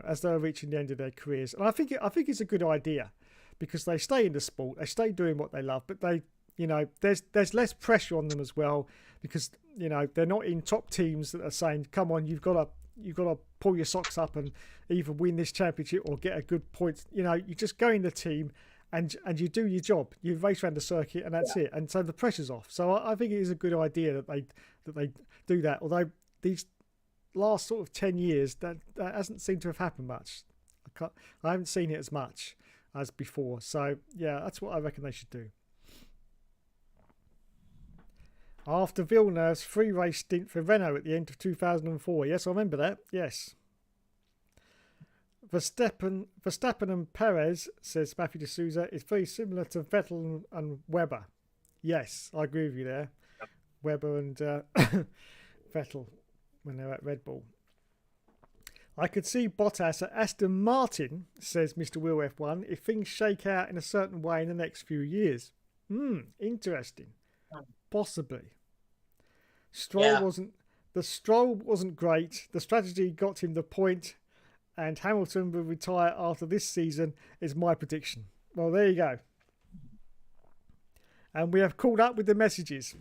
as they were reaching the end of their careers. And I think it's a good idea, because they stay in the sport, they stay doing what they love, but there's less pressure on them as well, because they're not in top teams that are saying, come on, you've got to pull your socks up and either win this championship or get a good point. You just go in the team and you do your job. You race around the circuit and that's it. And so the pressure's off. So I think it is a good idea that they do that. Although these last sort of 10 years, that hasn't seemed to have happened much. I haven't seen it as much as before. So yeah, that's what I reckon they should do. After Villeneuve's 3-race stint for Renault at the end of 2004. Yes, I remember that. Yes. Verstappen and Perez, says Matthew de Souza, is very similar to Vettel and Webber. Yes, I agree with you there. Yep. Webber and Vettel when they're at Red Bull. I could see Bottas at Aston Martin, says Mr. Will F1, if things shake out in a certain way in the next few years. Interesting. Possibly. Stroll wasn't great. The strategy got him the point, and Hamilton will retire after this season is my prediction. Well, there you go. And we have called up with the messages.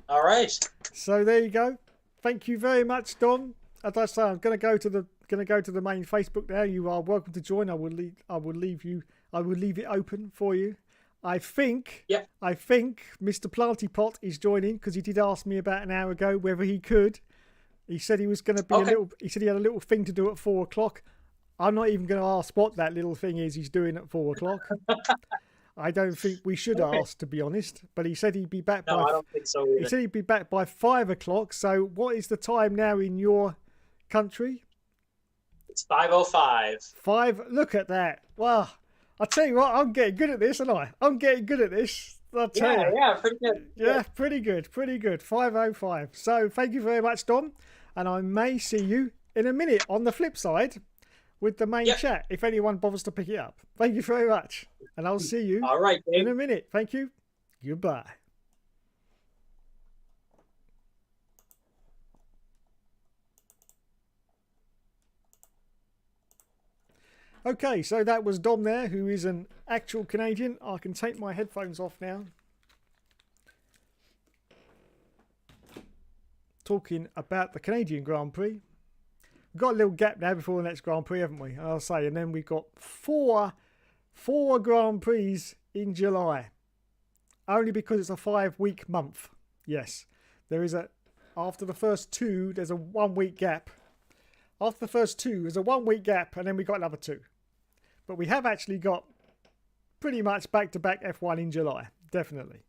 All right. So there you go. Thank you very much, Don. As I say, I'm going to go to the main Facebook now. You are welcome to join. I will leave it open for you. I think Mr. Planty Pot is joining, because he did ask me about an hour ago whether he could. He said he was going to be he said he had a little thing to do at 4 o'clock. I'm not even going to ask what that little thing is he's doing at 4 o'clock. I don't think we should ask, to be honest. But he said he'd be back I don't think so either. He said he'd be back by 5 o'clock. So what is the time now in your country? It's 5:05. 5. Look at that. Wow. I'll tell you what, I'm getting good at this, aren't I? I'm getting good at this. I'll tell you. Yeah, pretty good. Yeah, pretty good. 5:05. So thank you very much, Don. And I may see you in a minute on the flip side with the main chat, if anyone bothers to pick it up. Thank you very much. And I'll see you in a minute. Thank you. Goodbye. Okay, so that was Dom there, who is an actual Canadian. I can take my headphones off now. Talking about the Canadian Grand Prix. We've got a little gap now before the next Grand Prix, haven't we? I'll say, and then we've got four Grand Prix in July. Only because it's a 5-week month. Yes, there is after the first 2, there's a 1-week gap. After the first 2, there's a 1-week gap, and then we've got another 2. But we have actually got pretty much back-to-back F1 in July, definitely.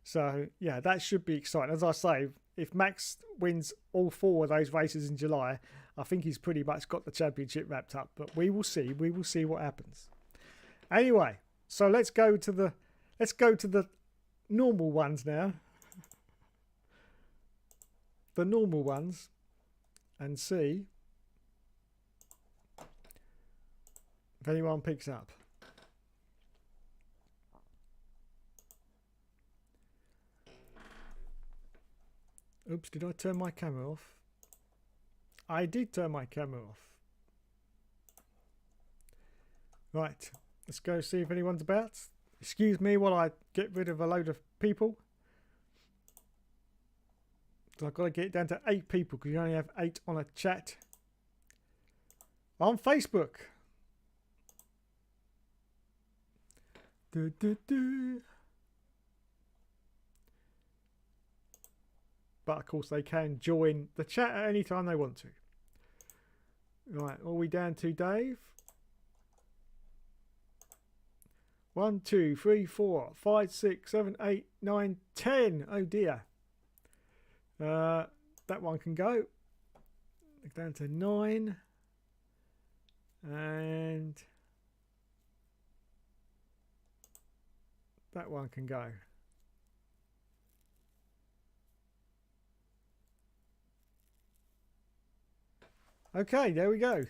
So yeah, that should be exciting. As I say, if Max wins all 4 of those races in July, I think he's pretty much got the championship wrapped up. But we will see. We will see what happens. Anyway, so let's go to the normal ones now. The normal ones, and see if anyone picks up. Oops, did I turn my camera off? I did turn my camera off. Right, let's go see if anyone's about. Excuse me while I get rid of a load of people. So I've got to get it down to 8 people because you only have 8 on a chat. On Facebook. But of course they can join the chat at any time they want to. Right, what are we down to, Dave? 1, 2, 3, 4, 5, 6, 7, 8, 9, 10. Oh dear. That one can go. Down to 9. And that one can go. Okay, there we go.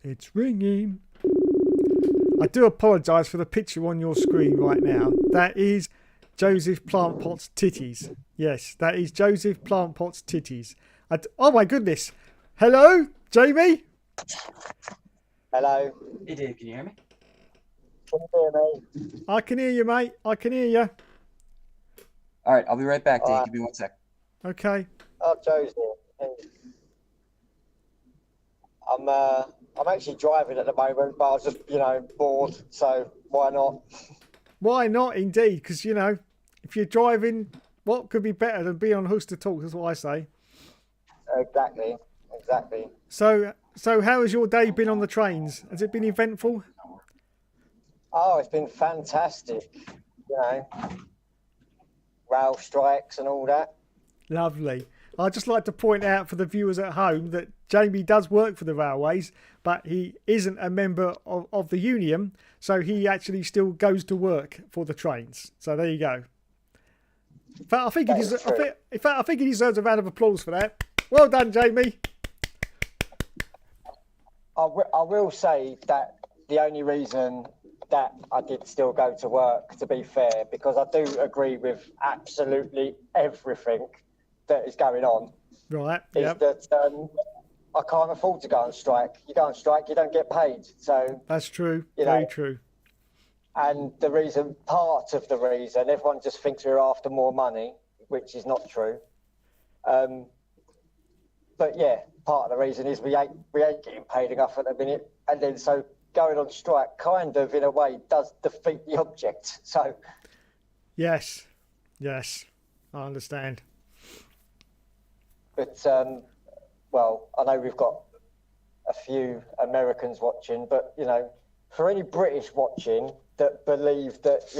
It's ringing. I do apologise for the picture on your screen right now. That is Joseph Plantpot's titties. Yes, that is Joseph Plantpot's titties. Oh my goodness. Hello, Jamie? Hello. Hey Dave, can you hear me? Can you hear me? I can hear you, mate. I can hear you. All right, I'll be right back, Dave. Alright. Give me 1 sec. Okay. Oh, Joe's here. I'm actually driving at the moment, but I was just, bored. So why not? Why not, indeed? Because, if you're driving, what could be better than being on Hookster Talk? That's what I say. Exactly. So how has your day been on the trains? Has it been eventful? Oh, it's been fantastic. Rail strikes and all that. Lovely. I'd just like to point out for the viewers at home that Jamie does work for the railways, but he isn't a member of the union, so he actually still goes to work for the trains. So there you go. In fact, I think he deserves a round of applause for that. Well done, Jamie. I will say that the only reason that I did still go to work, to be fair, because I do agree with absolutely everything that is going on. Right. Is Yep. that I can't afford to go on strike. You go on strike, you don't get paid. So That's true. Very true. And part of the reason, everyone just thinks we're after more money, which is not true. But yeah, part of the reason is we ain't getting paid enough at the minute, and then so going on strike kind of in a way does defeat the object. So Yes, I understand. But well, I know we've got a few Americans watching, but for any British watching that believe that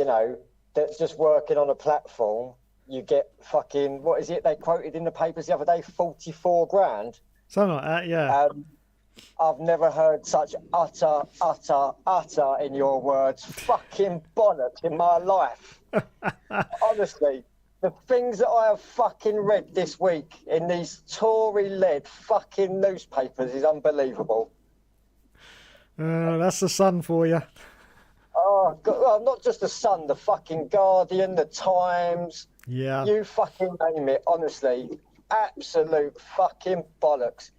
that just working on a platform you get fucking, what is it they quoted in the papers the other day, 44 grand. Something like that, yeah. I've never heard such utter, in your words, fucking bollocks in my life. Honestly, the things that I have fucking read this week in these Tory-led fucking newspapers is unbelievable. That's the Sun for you. Oh, God, well, not just the Sun, the fucking Guardian, the Times. Yeah. You fucking name it, honestly. Absolute fucking bollocks.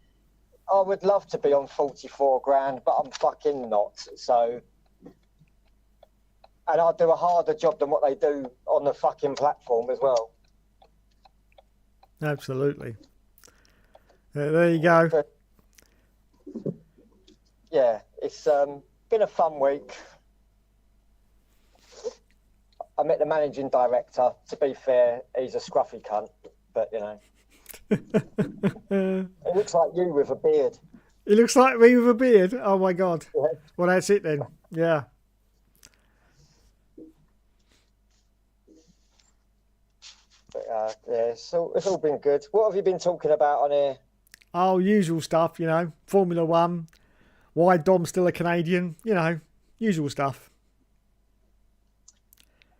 I would love to be on 44 grand, but I'm fucking not. So, and I'll do a harder job than what they do on the fucking platform as well. Absolutely. There you go. But, yeah, it's been a fun week. I met the managing director. To be fair, he's a scruffy cunt, but you know, it looks like you with a beard. He looks like me with a beard. Oh my god. Yeah. Well, that's it then. Yeah. But, yeah, it's all been good. What have you been talking about on here? Oh, usual stuff, you know. Formula One. Why Dom's still a Canadian. You know, usual stuff.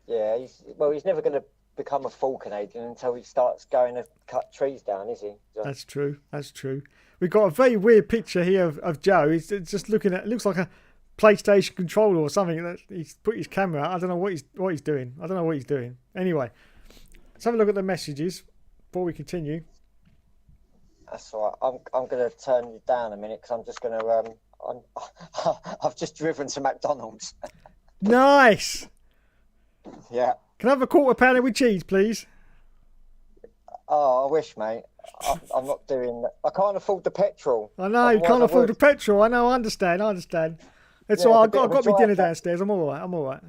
Yeah, he's never going to become a full Canadian until he starts going to cut trees down, is he? So, That's true. That's true. We've got a very weird picture here of Joe. He's just looking at. It looks like a PlayStation controller or something. He's put his camera out. I don't know what he's doing. I don't know what he's doing. Anyway, let's have a look at the messages before we continue. that's all right. I'm going to turn you down a minute because I'm just going to I've just driven to McDonald's. Nice. Yeah. Can I have a quarter pounder with cheese, please? Oh, I wish, mate. I'm not doing that. I can't afford the petrol. I know you Otherwise can't I afford the would. petrol. I know. I understand. It's Yeah, all right. it's a I've bit of got a my dinner drive back. downstairs. I'm all right.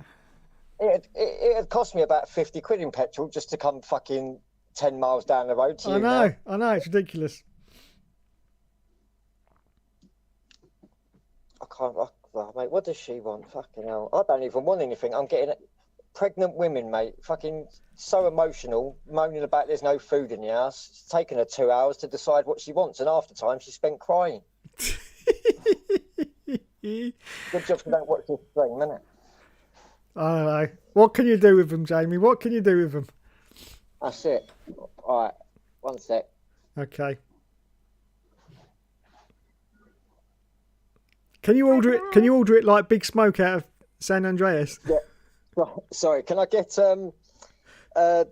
It'd cost me about 50 quid in petrol just to come fucking 10 miles down the road to you now. I know. It's ridiculous. I can't. Mate, what does she want? Fucking hell. I don't even want anything. I'm getting pregnant women, mate. Fucking so emotional, moaning about there's no food in the house. It's taken her 2 hours to decide what she wants, and after time she spent crying. Good job she don't watch this stream, innit? I don't know. What can you do with them, Jamie? What can you do with them? That's it. All right, one sec. Okay. Can you order it? Can you order it like Big Smoke out of San Andreas? Yeah. Right, sorry, can I get double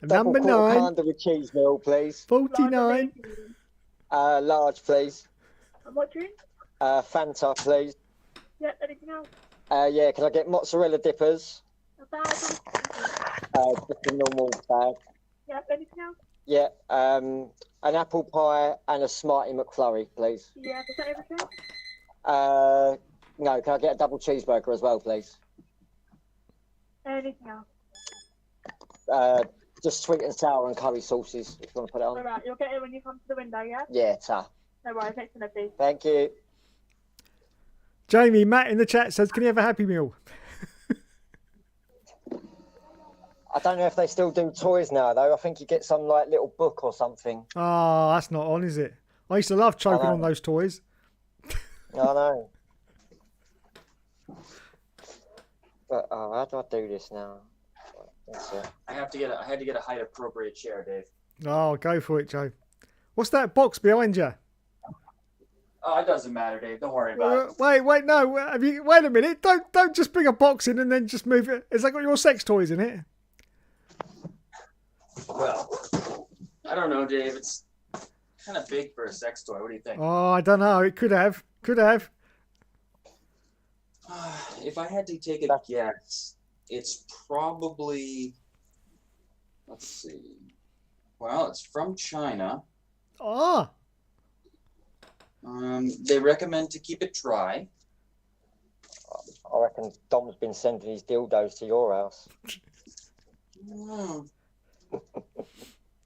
Number quarter 9. pounder with cheese meal, please? 49. Large, please. And what drink? Fanta, please. Yep, anything else? Yeah, can I get mozzarella dippers? A bag? Just a normal bag. Yep, anything else? Yeah, an apple pie and a Smarty McFlurry, please. Yeah, is that everything? No, can I get a double cheeseburger as well, please? Anything else? Just sweet and sour and curry sauces, if you want to put it on. Alright, you'll get it when you come to the window, yeah? Yeah, ta. No worries, next to Libby. Thank you. Jamie, Matt in the chat says, can you have a Happy Meal? I don't know if they still do toys now, though. I think you get some like little book or something. Oh, that's not on, is it? I used to love choking know. on those toys. I know. But how do I do this now? That's it. I had to get a height appropriate chair, Dave. Oh, go for it, Joe. What's that box behind you? Oh, it doesn't matter, Dave. Don't worry about it. Wait, no. Wait a minute. Don't just bring a box in and then just move it. Has that got your sex toys in it? Well, I don't know, Dave. It's kind of big for a sex toy. What do you think? Oh, I don't know. It could have. If I had to take a guess, it's probably. Let's see. Well, it's from China. Ah, They recommend to keep it dry. I reckon Dom's been sending his dildos to your house. Hmm.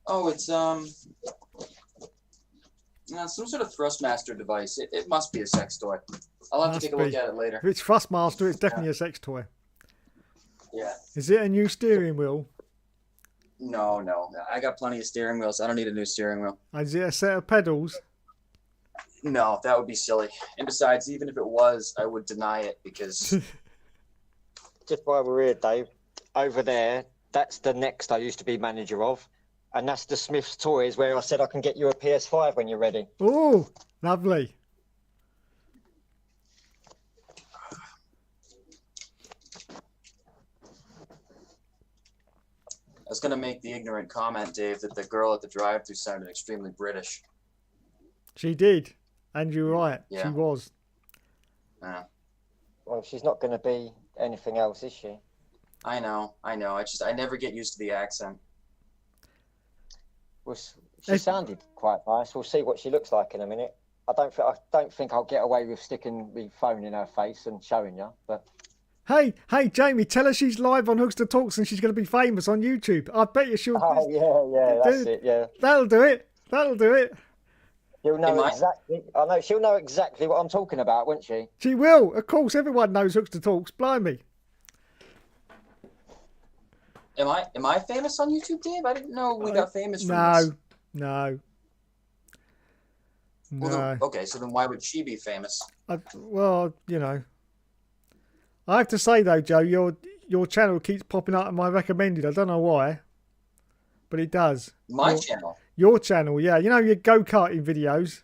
Oh, it's some sort of thrustmaster device. It must be a sex toy. I'll have to take a look at it later. if it's Thrustmaster, it's definitely a sex toy. Yeah. Is it a new steering wheel? No. I got plenty of steering wheels. I don't need a new steering wheel. Is it a set of pedals? No, that would be silly. And besides, even if it was, I would deny it because Just while we're here, Dave, over there, that's the Next I used to be manager of. And that's the Smith's Toys where I said I can get you a PS5 when you're ready. Oh, lovely. I was going to make the ignorant comment, Dave, that the girl at the drive-thru sounded extremely British. She did. And you're right. Yeah. She was. Well, she's not going to be anything else, is she? I know. I never get used to the accent. Well, She sounded quite nice. We'll see what she looks like in a minute. I don't think I'll get away with sticking the phone in her face and showing you. But Hey, Jamie, tell her she's live on Hookster Talks and she's going to be famous on YouTube. I bet you she'll. oh yeah, that's it. Yeah, That'll do it. That'll do it. she'll know exactly. I know she'll know exactly what I'm talking about, won't she? She will. Of course, everyone knows Hookster Talks. Blimey. Am I famous on YouTube, Dave? I didn't know we got famous from this. No. Well, okay, so then why would she be famous? Well, you know. I have to say though, Joe, your channel keeps popping up in my recommended. I don't know why, but it does. My channel? Your channel, yeah. You know your go-karting videos?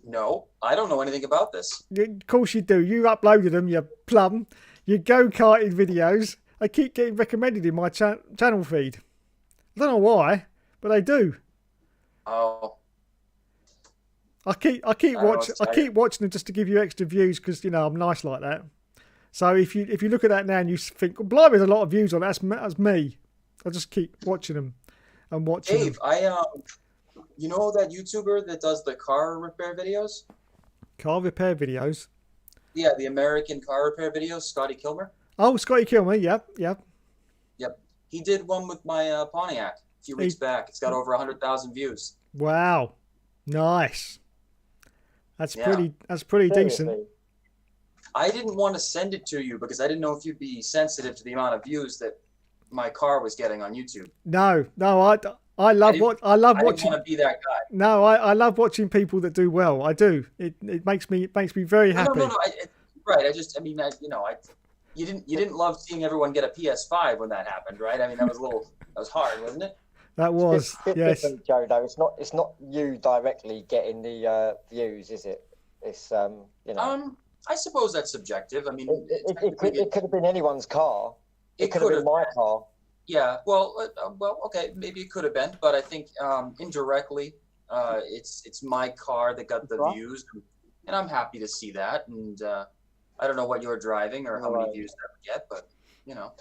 No, I don't know anything about this. Of course you do. You uploaded them, you plum. Your go-karting videos. They keep getting recommended in my channel feed. I don't know why, but they do. Oh. I keep watching them just to give you extra views because you know I'm nice like that. So if you look at that now and you think, well, blimey, there's a lot of views on that. That's me. I just keep watching them and watching. Dave, them. You know that YouTuber that does the car repair videos? Car repair videos. Yeah, the American car repair videos, Scotty Kilmer. Oh, Scotty Kilmer, yep. Yep. He did one with my Pontiac a few weeks back. It's got over 100,000 views. Wow, nice. That's pretty decent. I didn't want to send it to you because I didn't know if you'd be sensitive to the amount of views that my car was getting on YouTube. No, I love watching. I didn't want to be that guy. No, I love watching people that do well. I do. It makes me very happy. No. Right. You didn't love seeing everyone get a PS5 when that happened, right? I mean, that was hard, wasn't it? That was, it's yes. Different, Joe, though. It's not you directly getting the views, is it? It's you know. I suppose that's subjective. I mean, it could have been anyone's car. It could have been my car. Yeah. Well, okay, maybe it could have been, but I think indirectly, it's my car that got the views, and I'm happy to see that. And I don't know what you're driving or how many views that would get, but you know.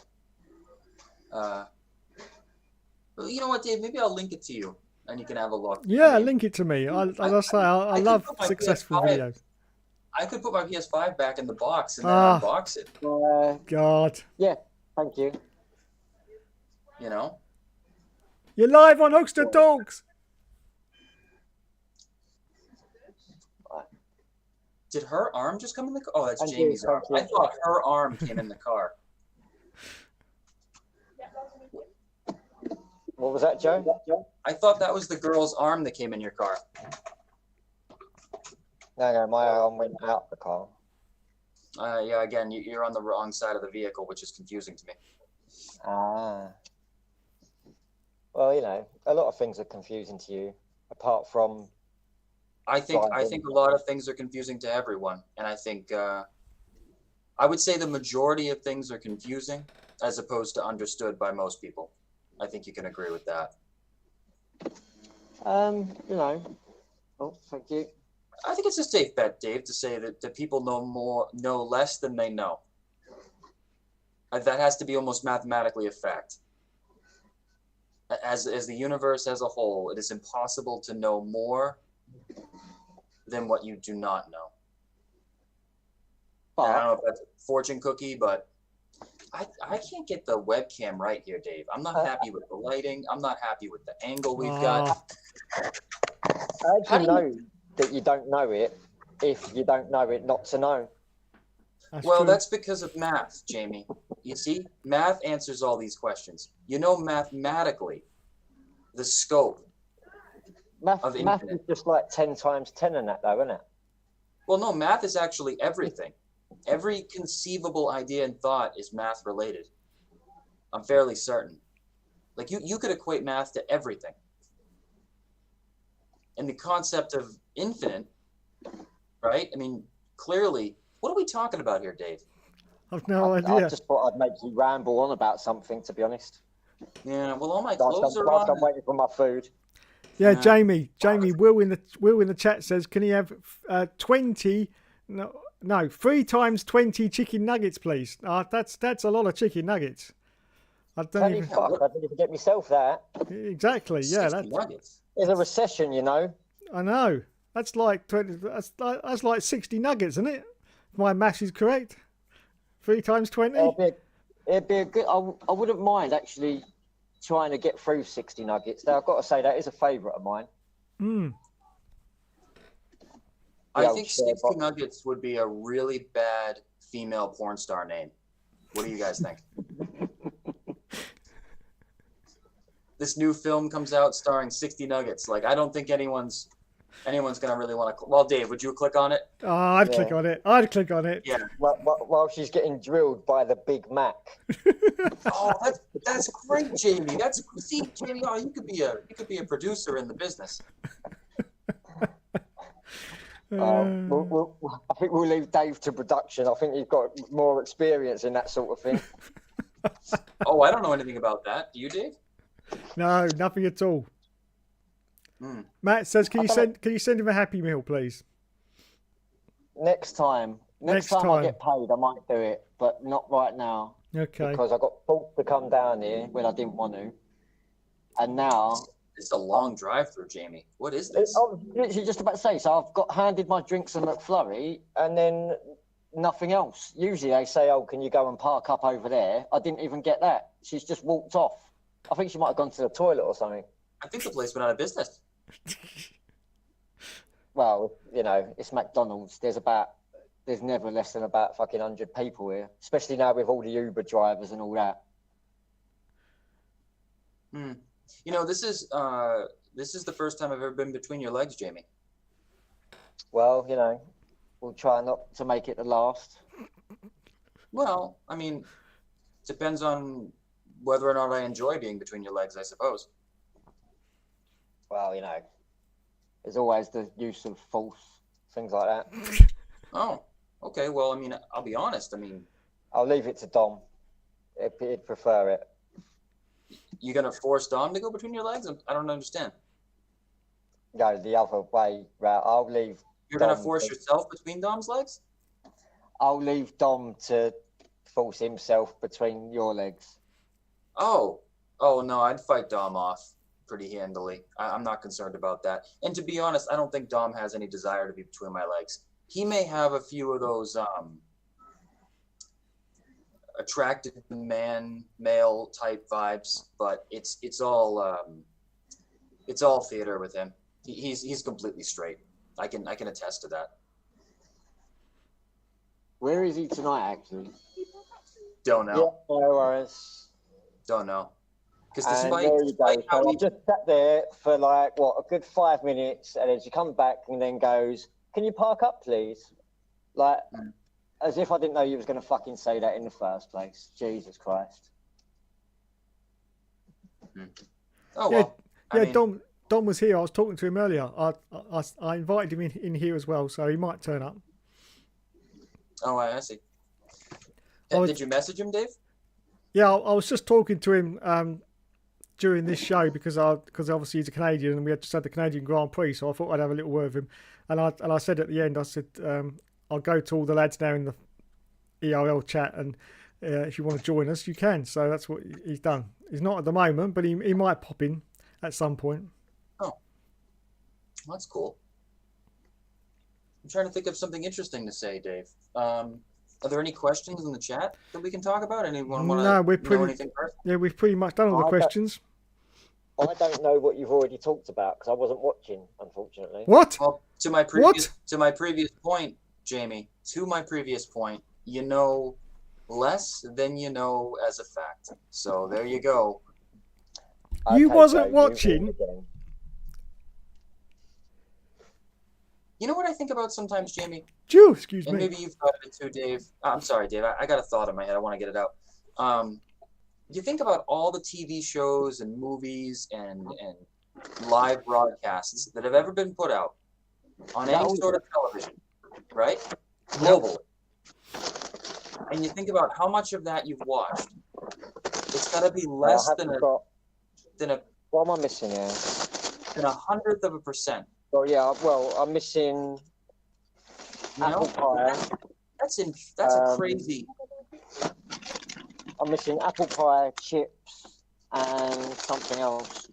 Well, you know what, Dave? Maybe I'll link it to you, and you can have a look. Yeah, link it to me. I love successful videos. I could put my PS5 back in the box and then unbox it. God. Yeah, thank you. You know? You're live on Hookster Talks. Did her arm just come in the car? Oh, that's Jamie's arm. I thought her arm came in the car. What was that, Joe? I thought that was the girl's arm that came in your car. No, my arm went out the car. Yeah, again, you're on the wrong side of the vehicle, which is confusing to me. Well, you know, a lot of things are confusing to you, apart from. I think a lot of things are confusing to everyone, and I think I would say the majority of things are confusing as opposed to understood by most people. I think you can agree with that. You know. Oh, thank you. I think it's a safe bet, Dave, to say that people know less than they know. That has to be almost mathematically a fact. As the universe as a whole, it is impossible to know more than what you do not know. I don't know if that's a fortune cookie, but I can't get the webcam right here, Dave. I'm not happy with the lighting. I'm not happy with the angle we've got. How do you know that you don't know it if you don't know it not to know? That's because of math, Jamie. You see, math answers all these questions. You know mathematically the scope of infinite. Math is just like 10 times 10 and that, though, isn't it? Well, no, math is actually everything. Every conceivable idea and thought is math related. I'm fairly certain. Like you could equate math to everything. And the concept of infinite, right? I mean, clearly, what are we talking about here, Dave? I've no idea. I just thought I'd make you ramble on about something, to be honest. Yeah, well, all my clothes are on. I'm waiting for my food. Yeah, Jamie, Will in the chat says, can he have 20? No, 3 times 20 chicken nuggets, please. That's a lot of chicken nuggets. I don't Holy even. fuck! I didn't even get myself that. Exactly. Yeah. 60 nuggets. There's a recession, you know. I know. That's like 20. That's like 60 nuggets, isn't it? If my maths is correct. 3 times 20. It'd be a good. I wouldn't mind actually trying to get through 60 nuggets. Now I've got to say that is a favourite of mine. Hmm. I Yeah, think sure, 60 but- nuggets would be a really bad female porn star name. What do you guys think? This new film comes out starring 60 nuggets. Like, I don't think anyone's gonna really want to. Well, Dave, would you click on it? Oh, I'd click on it. I'd click on it. Yeah. While she's getting drilled by the Big Mac. Oh, that's great, Jamie. See, Jamie. Oh, you could be a producer in the business. I think we'll leave Dave to production. I think he's got more experience in that sort of thing. Oh, I don't know anything about that. Do you, Dave? No, nothing at all. Hmm. Matt says, can you send him a Happy Meal, please? Next time Next I time. get paid, I might do it, but not right now Okay. because I got forced to come down here when I didn't want to, and now It's a long drive through, Jamie. What is I this? was literally just about to say. So I've got handed my drinks and McFlurry, and then nothing else. Usually they say, "Oh, can you go and park up over there?" I didn't even get that. She's just walked off. I think she might have gone to the toilet or something. I think the place went out of business. Well, you know, it's McDonald's. There's never less than about fucking 100 people here, especially now with all the Uber drivers and all that. Hmm. You know, this is the first time I've ever been between your legs, Jamie. Well, you know, we'll try not to make it the last. Well, I mean, depends on whether or not I enjoy being between your legs, I suppose. Well, you know, there's always the use of force, things like that. Oh, okay. Well, I mean, I'll be honest. I mean, I'll leave it to Dom. He'd prefer it. you gonna force Dom to go between your legs? I don't understand. Go the other way route. I'll leave. You're gonna Dom force to- yourself between Dom's legs? I'll leave Dom to force himself between your legs. Oh no, I'd fight Dom off pretty handily. I'm not concerned about that. And to be honest, I don't think Dom has any desire to be between my legs. He may have a few of those attracted male type vibes, but it's all theater with him. He's completely straight. I can attest to that. Where is he tonight, actually? Don't know. Yeah, no worries. Don't know. Because And there you go. So I just sat there for like, what, a good 5 minutes, and then she comes back and then goes, "Can you park up, please?" Like, as if I didn't know you was going to fucking say that in the first place. Jesus Christ. Oh, Yeah, well. I mean, Dom was here. I was talking to him earlier. I invited him in here as well, so he might turn up. oh, I see. I was- Did you message him, Dave? Yeah, I was just talking to him during this show because obviously he's a Canadian and we had just had the Canadian Grand Prix, so I thought I'd have a little word with him. And I said at the end, I said I'll go to all the lads now in the ERL chat, and if you want to join us, you can. So that's what he's done. He's not at the moment, but he might pop in at some point. Oh, that's cool. I'm trying to think of something interesting to say, Dave. Are there any questions in the chat that we can talk about? Anyone want to No, we're know pretty. anything first? Yeah, we've pretty much done all the I don't- questions. I don't know what you've already talked about because I wasn't watching, unfortunately. What? Well, to my previous point, Jamie. To my previous point, you know less than you know as a fact. So there you go. You Okay, wasn't Joe, you watching? win again. You know what I think about sometimes, Jamie? Jew, excuse And me. maybe you've thought of it too, Dave. I'm sorry, Dave. I got a thought in my head. I want to get it out. You think about all the TV shows and movies and live broadcasts that have ever been put out on any sort of television, right? Globally. And you think about how much of that you've watched. It's got to be less than What am I missing here? 1/100 of a percent. Well, yeah. Well, I'm missing You know? apple pie. That's a crazy. I'm missing apple pie, chips, and something else.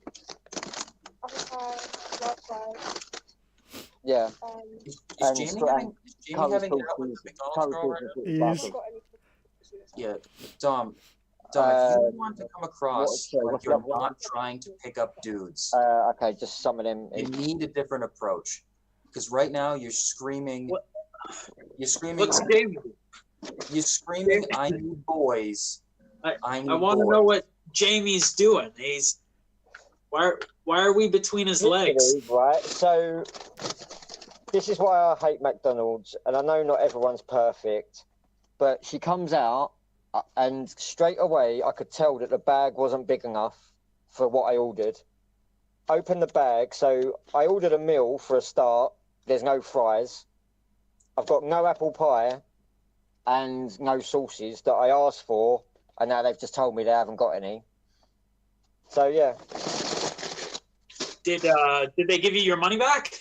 Apple pie, large fries, Yeah. Is And Jamie so- having curry it out with sauces- the McDonald's curry girl right sauces now? with He I is. haven't got any. Yeah, Dom, if you want to come across sorry, like what's the you're other one? not trying to pick up dudes, Okay, just some of them. you need a different approach. Because right now you're screaming, What? you're screaming, What's Jamie? you're screaming, I need boys. I need I want to boys. know what Jamie's doing. Why are we between his legs? Literally, right? So this is why I hate McDonald's, and I know not everyone's perfect, but she comes out, and straight away I could tell that the bag wasn't big enough for what I ordered. Open the bag, so I ordered a meal for a start. There's no fries. I've got no apple pie and no sauces that I asked for, and now they've just told me they haven't got any. So yeah. Did they give you your money back?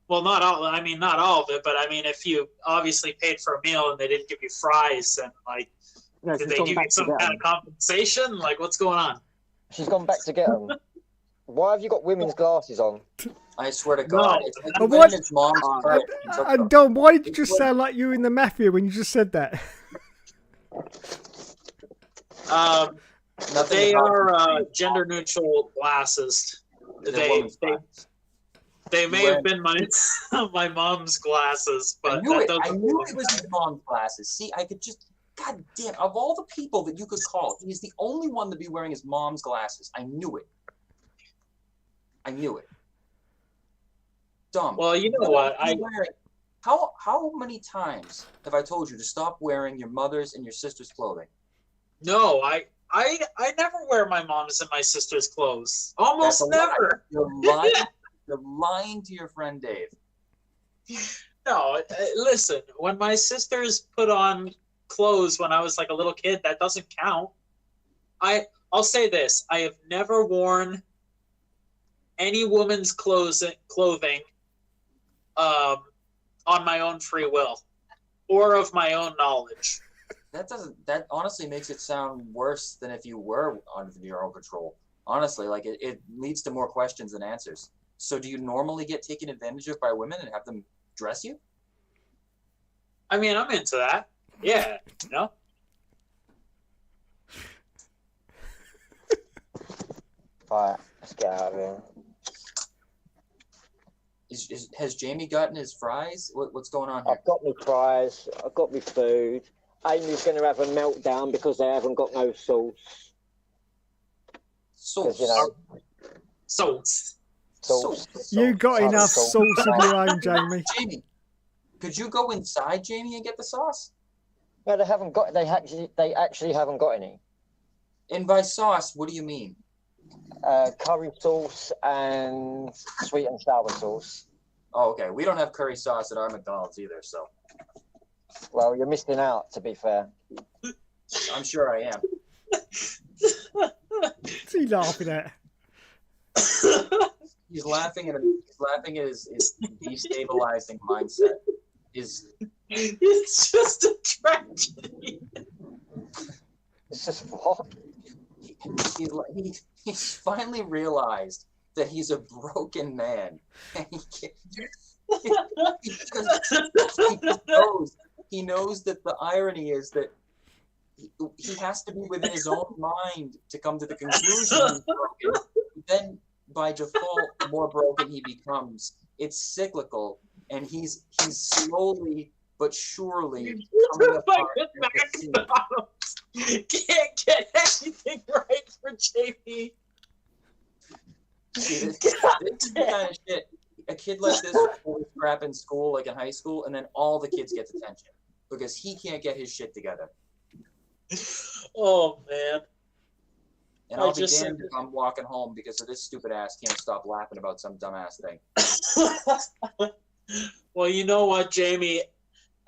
Well, not all. I mean, not all of it, but I mean, if you obviously paid for a meal and they didn't give you fries, and like, No, did she's they gone give back you to some get kind them. of compensation? Like, what's going on? She's gone back to get them. Why have you got women's glasses on? I swear to No. God, it's like But you what- went in his mom's purse and took And them. Dom, why did you just sound like you were in the mafia when you just said that? Nothing They about are you. gender neutral glasses. They're women's glasses. They may You have been my my mom's glasses, I but knew that it. doesn't I knew mean it was his mom's glasses. See, I could just, God damn, of all the people that you could call, he's the only one to be wearing his mom's glasses. I knew it. I knew it. Dumb. Well, you know what? How many times have I told you to stop wearing your mother's and your sister's clothing? No, I never wear my mom's and my sister's clothes. Almost That's a lie. never. You're lying. You're lying to your friend Dave. No, listen. When my sisters put on clothes when I was like a little kid, that doesn't count. I'll say this: I have never worn any woman's clothing on my own free will or of my own knowledge. That honestly makes it sound worse than if you were under your own control. Honestly, like it leads to more questions than answers. So do you normally get taken advantage of by women and have them dress you? I mean, I'm into that. Yeah, you know. Right, let's get out of here. Has Jamie gotten his fries? What's going on here? I've got my fries. I've got my food. Amy's going to have a meltdown because they haven't got no sauce. Sauce. 'Cause, you know, Sauce. sauce. You got Sorry, enough sauce. sauce of your own, Jamie. Jamie, could you go inside Jamie and get the sauce? No, they haven't got. They actually haven't got any. And by sauce, what do you mean? Curry sauce and sweet and sour sauce. Oh, okay. We don't have curry sauce at our McDonald's either, so Well, you're missing out. To be fair. I'm sure I am. What's he laughing at? He's laughing at his destabilizing mindset. It's just a tragedy. It's just what? He's finally realized that he's a broken man. And he knows that the irony is that he has to be within his own mind to come to the conclusion he's broken. Then, by default, the more broken he becomes. It's cyclical, and he's slowly but surely coming apart. Can't get anything right for JP. See, this is the kind of shit. A kid like this will crap in school, like in high school, and then all the kids get detention because he can't get his shit together. Oh man. And I'll be damned if I'm walking home because of this stupid ass can't stop laughing about some dumbass thing. Well, you know what, Jamie?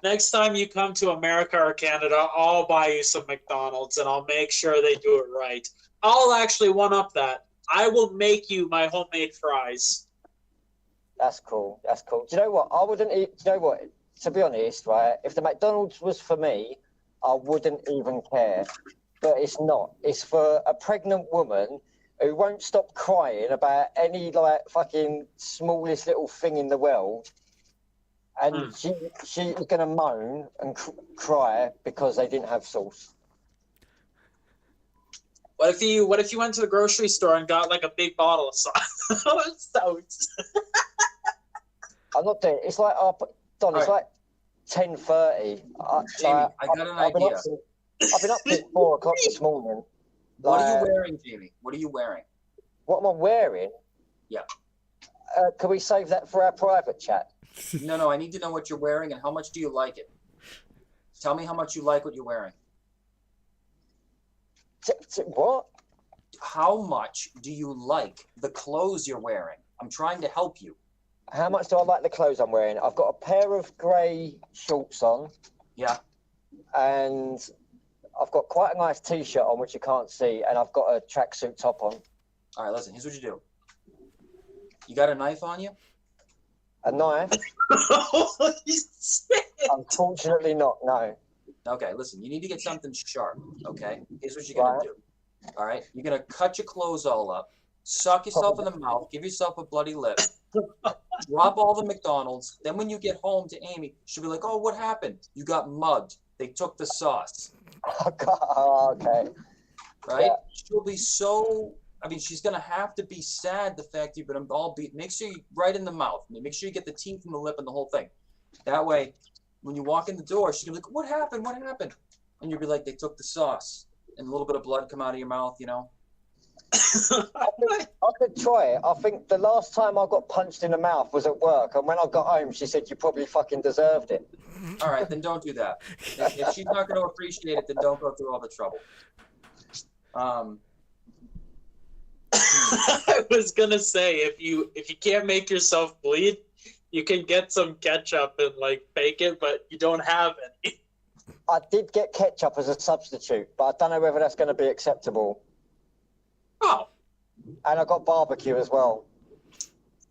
Next time you come to America or Canada, I'll buy you some McDonald's and I'll make sure they do it right. I'll actually one up that. I will make you my homemade fries. That's cool. That's cool. Do you know what? I wouldn't eat. Do you know what? To be honest, right? If the McDonald's was for me, I wouldn't even care. but it's not. It's for a pregnant woman who won't stop crying about any like fucking smallest little thing in the world, and she's gonna moan and cry because they didn't have sauce. What if you went to the grocery store and got like a big bottle of sauce? I'm not doing it. It's like Don. It's like 10:30. Jamie, I got an idea. I've been up since 4 o'clock this morning. What are you wearing, Jamie? What are you wearing? What am I wearing? Yeah. Can we save that for our private chat? No, I need to know what you're wearing and how much do you like it. Tell me how much you like what you're wearing. What? How much do you like the clothes you're wearing? I'm trying to help you. How much do I like the clothes I'm wearing? I've got a pair of grey shorts on. Yeah. And I've got quite a nice T-shirt on, which you can't see, and I've got a tracksuit top on. All right, listen, here's what you do. You got a knife on you? A knife? Holy shit. Unfortunately not, no. Okay, listen, you need to get something sharp, okay? Here's what you're going to do. All right? You're going to cut your clothes all up, suck yourself in the mouth, give yourself a bloody lip, drop all the McDonald's. Then when you get home to Amy, she'll be like, oh, what happened? You got mugged. They took the sauce. Oh, okay. Right? Yeah. She'll be so... I mean, she's going to have to be sad the fact you've been all beat. Make sure you right in the mouth. Make sure you get the teeth and the lip and the whole thing. That way, when you walk in the door, she's going to be like, what happened? What happened? And you'll be like, they took the sauce. And a little bit of blood come out of your mouth, you know? I could try it. I think the last time I got punched in the mouth was at work. And when I got home, she said, you probably fucking deserved it. All right, then don't do that. If she's not going to appreciate it, then don't go through all the trouble. I was gonna say if you can't make yourself bleed, you can get some ketchup and like bake it, but you don't have any. I did get ketchup as a substitute, but I don't know whether that's going to be acceptable. Oh. And I got barbecue as well.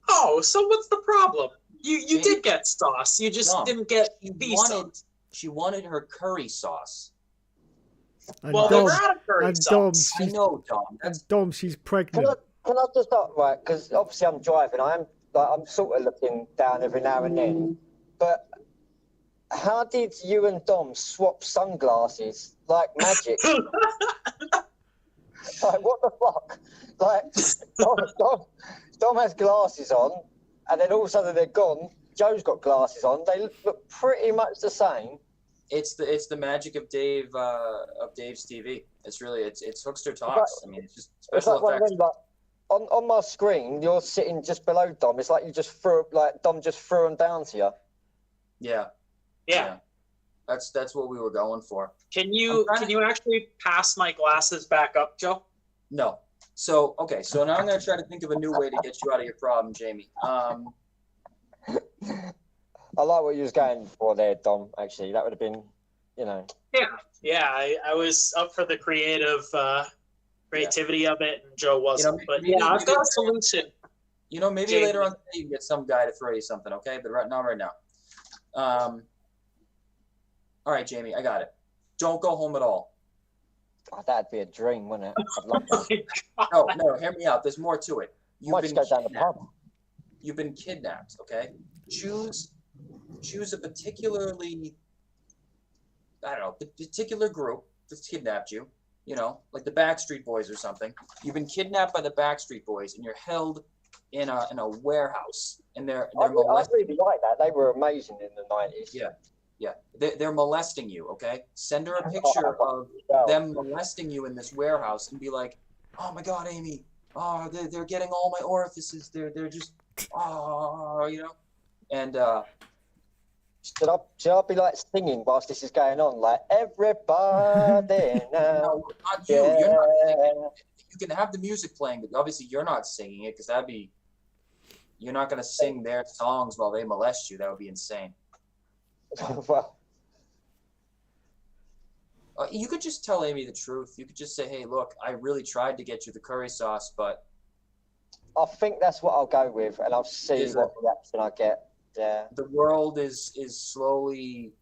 Oh, so what's the problem? You did get sauce. You just didn't get the sauce. She wanted her curry sauce. And Well, Dom, they're out of curry and sauce. I know, Dom. And Dom, she's pregnant. Can I just start, right? Because obviously I'm driving. I'm sort of looking down every now and then. But how did you and Dom swap sunglasses like magic? Like, what the fuck? Like, Dom has glasses on, and then all of a sudden they're gone. Joe's got glasses on. They look pretty much the same. It's the magic of Dave's TV. It's really it's Hookster Talks. I mean, it's just special effects. Like, on my screen, you're sitting just below Dom. It's like you just Dom just threw them down to you. Yeah. That's what we were going for. Can you actually pass my glasses back up, Joe? No. So now I'm gonna try to think of a new way to get you out of your problem, Jamie. I like what you was going for there, Dom. Actually, that would have been, you know. Yeah. I was up for the creativity of it, and Joe wasn't. But I've got a solution. You know, maybe Jamie. later on today you can get some guy to throw you something, okay? But right now. All right, Jamie, I got it. Don't go home at all. Oh, that'd be a dream, wouldn't it? I'd love that. No, hear me out. There's more to it. Might just go down the pub. You've been kidnapped, okay? Choose a particularly, particular group that's kidnapped you, you know, like the Backstreet Boys or something. You've been kidnapped by the Backstreet Boys and you're held in a warehouse, and they're I molesting. really like that. They were amazing in the 90s. Yeah. They're molesting you, okay? Send her a picture of them molesting you in this warehouse and be like, oh my God, Amy, oh, they're getting all my orifices. They're just, oh, you know? And should I be like singing whilst this is going on? Like, everybody now. no, not you. Yeah. You're not singing. You can have the music playing, but obviously you're not singing it because you're not going to sing their songs while they molest you. That would be insane. Well, you could just tell Amy the truth. You could just say, hey, look, I really tried to get you the curry sauce, but I think that's what I'll go with, and I'll see what reaction I get. Yeah. The world is slowly,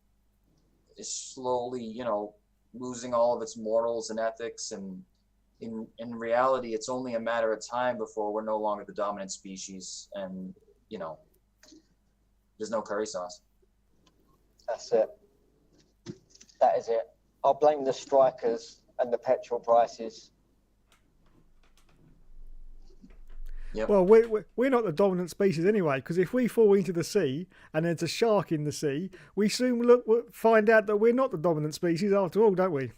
you know, losing all of its morals and ethics, and in reality, it's only a matter of time before we're no longer the dominant species, and there's no curry sauce. That's it. That is it. I'll blame the strikers and the petrol prices. Yep. Well, we're not the dominant species anyway, because if we fall into the sea and there's a shark in the sea, we soon find out that we're not the dominant species after all, don't we?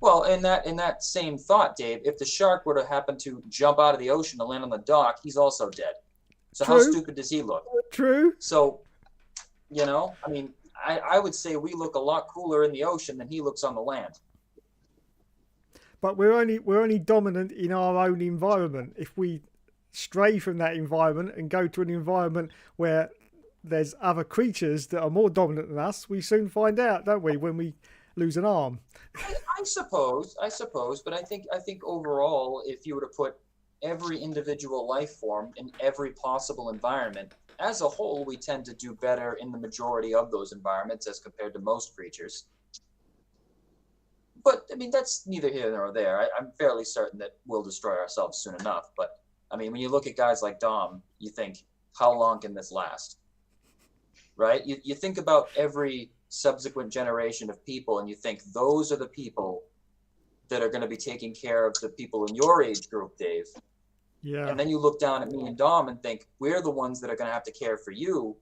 Well, in that same thought, Dave, if the shark were to happen to jump out of the ocean and land on the dock, he's also dead. So True. How stupid does he look? True. So, I mean, I would say we look a lot cooler in the ocean than he looks on the land. But we're only dominant in our own environment. If we stray from that environment and go to an environment where there's other creatures that are more dominant than us, we soon find out, don't we, when we lose an arm? I suppose, but I think overall, if you were to put every individual life form in every possible environment, as a whole, we tend to do better in the majority of those environments as compared to most creatures. But, I mean, that's neither here nor there. I'm fairly certain that we'll destroy ourselves soon enough. But, I mean, when you look at guys like Dom, you think, how long can this last? Right? You think about every subsequent generation of people, and you think those are the people that are going to be taking care of the people in your age group, Dave. Yeah. And then you look down at me and Dom and think, we're the ones that are going to have to care for you.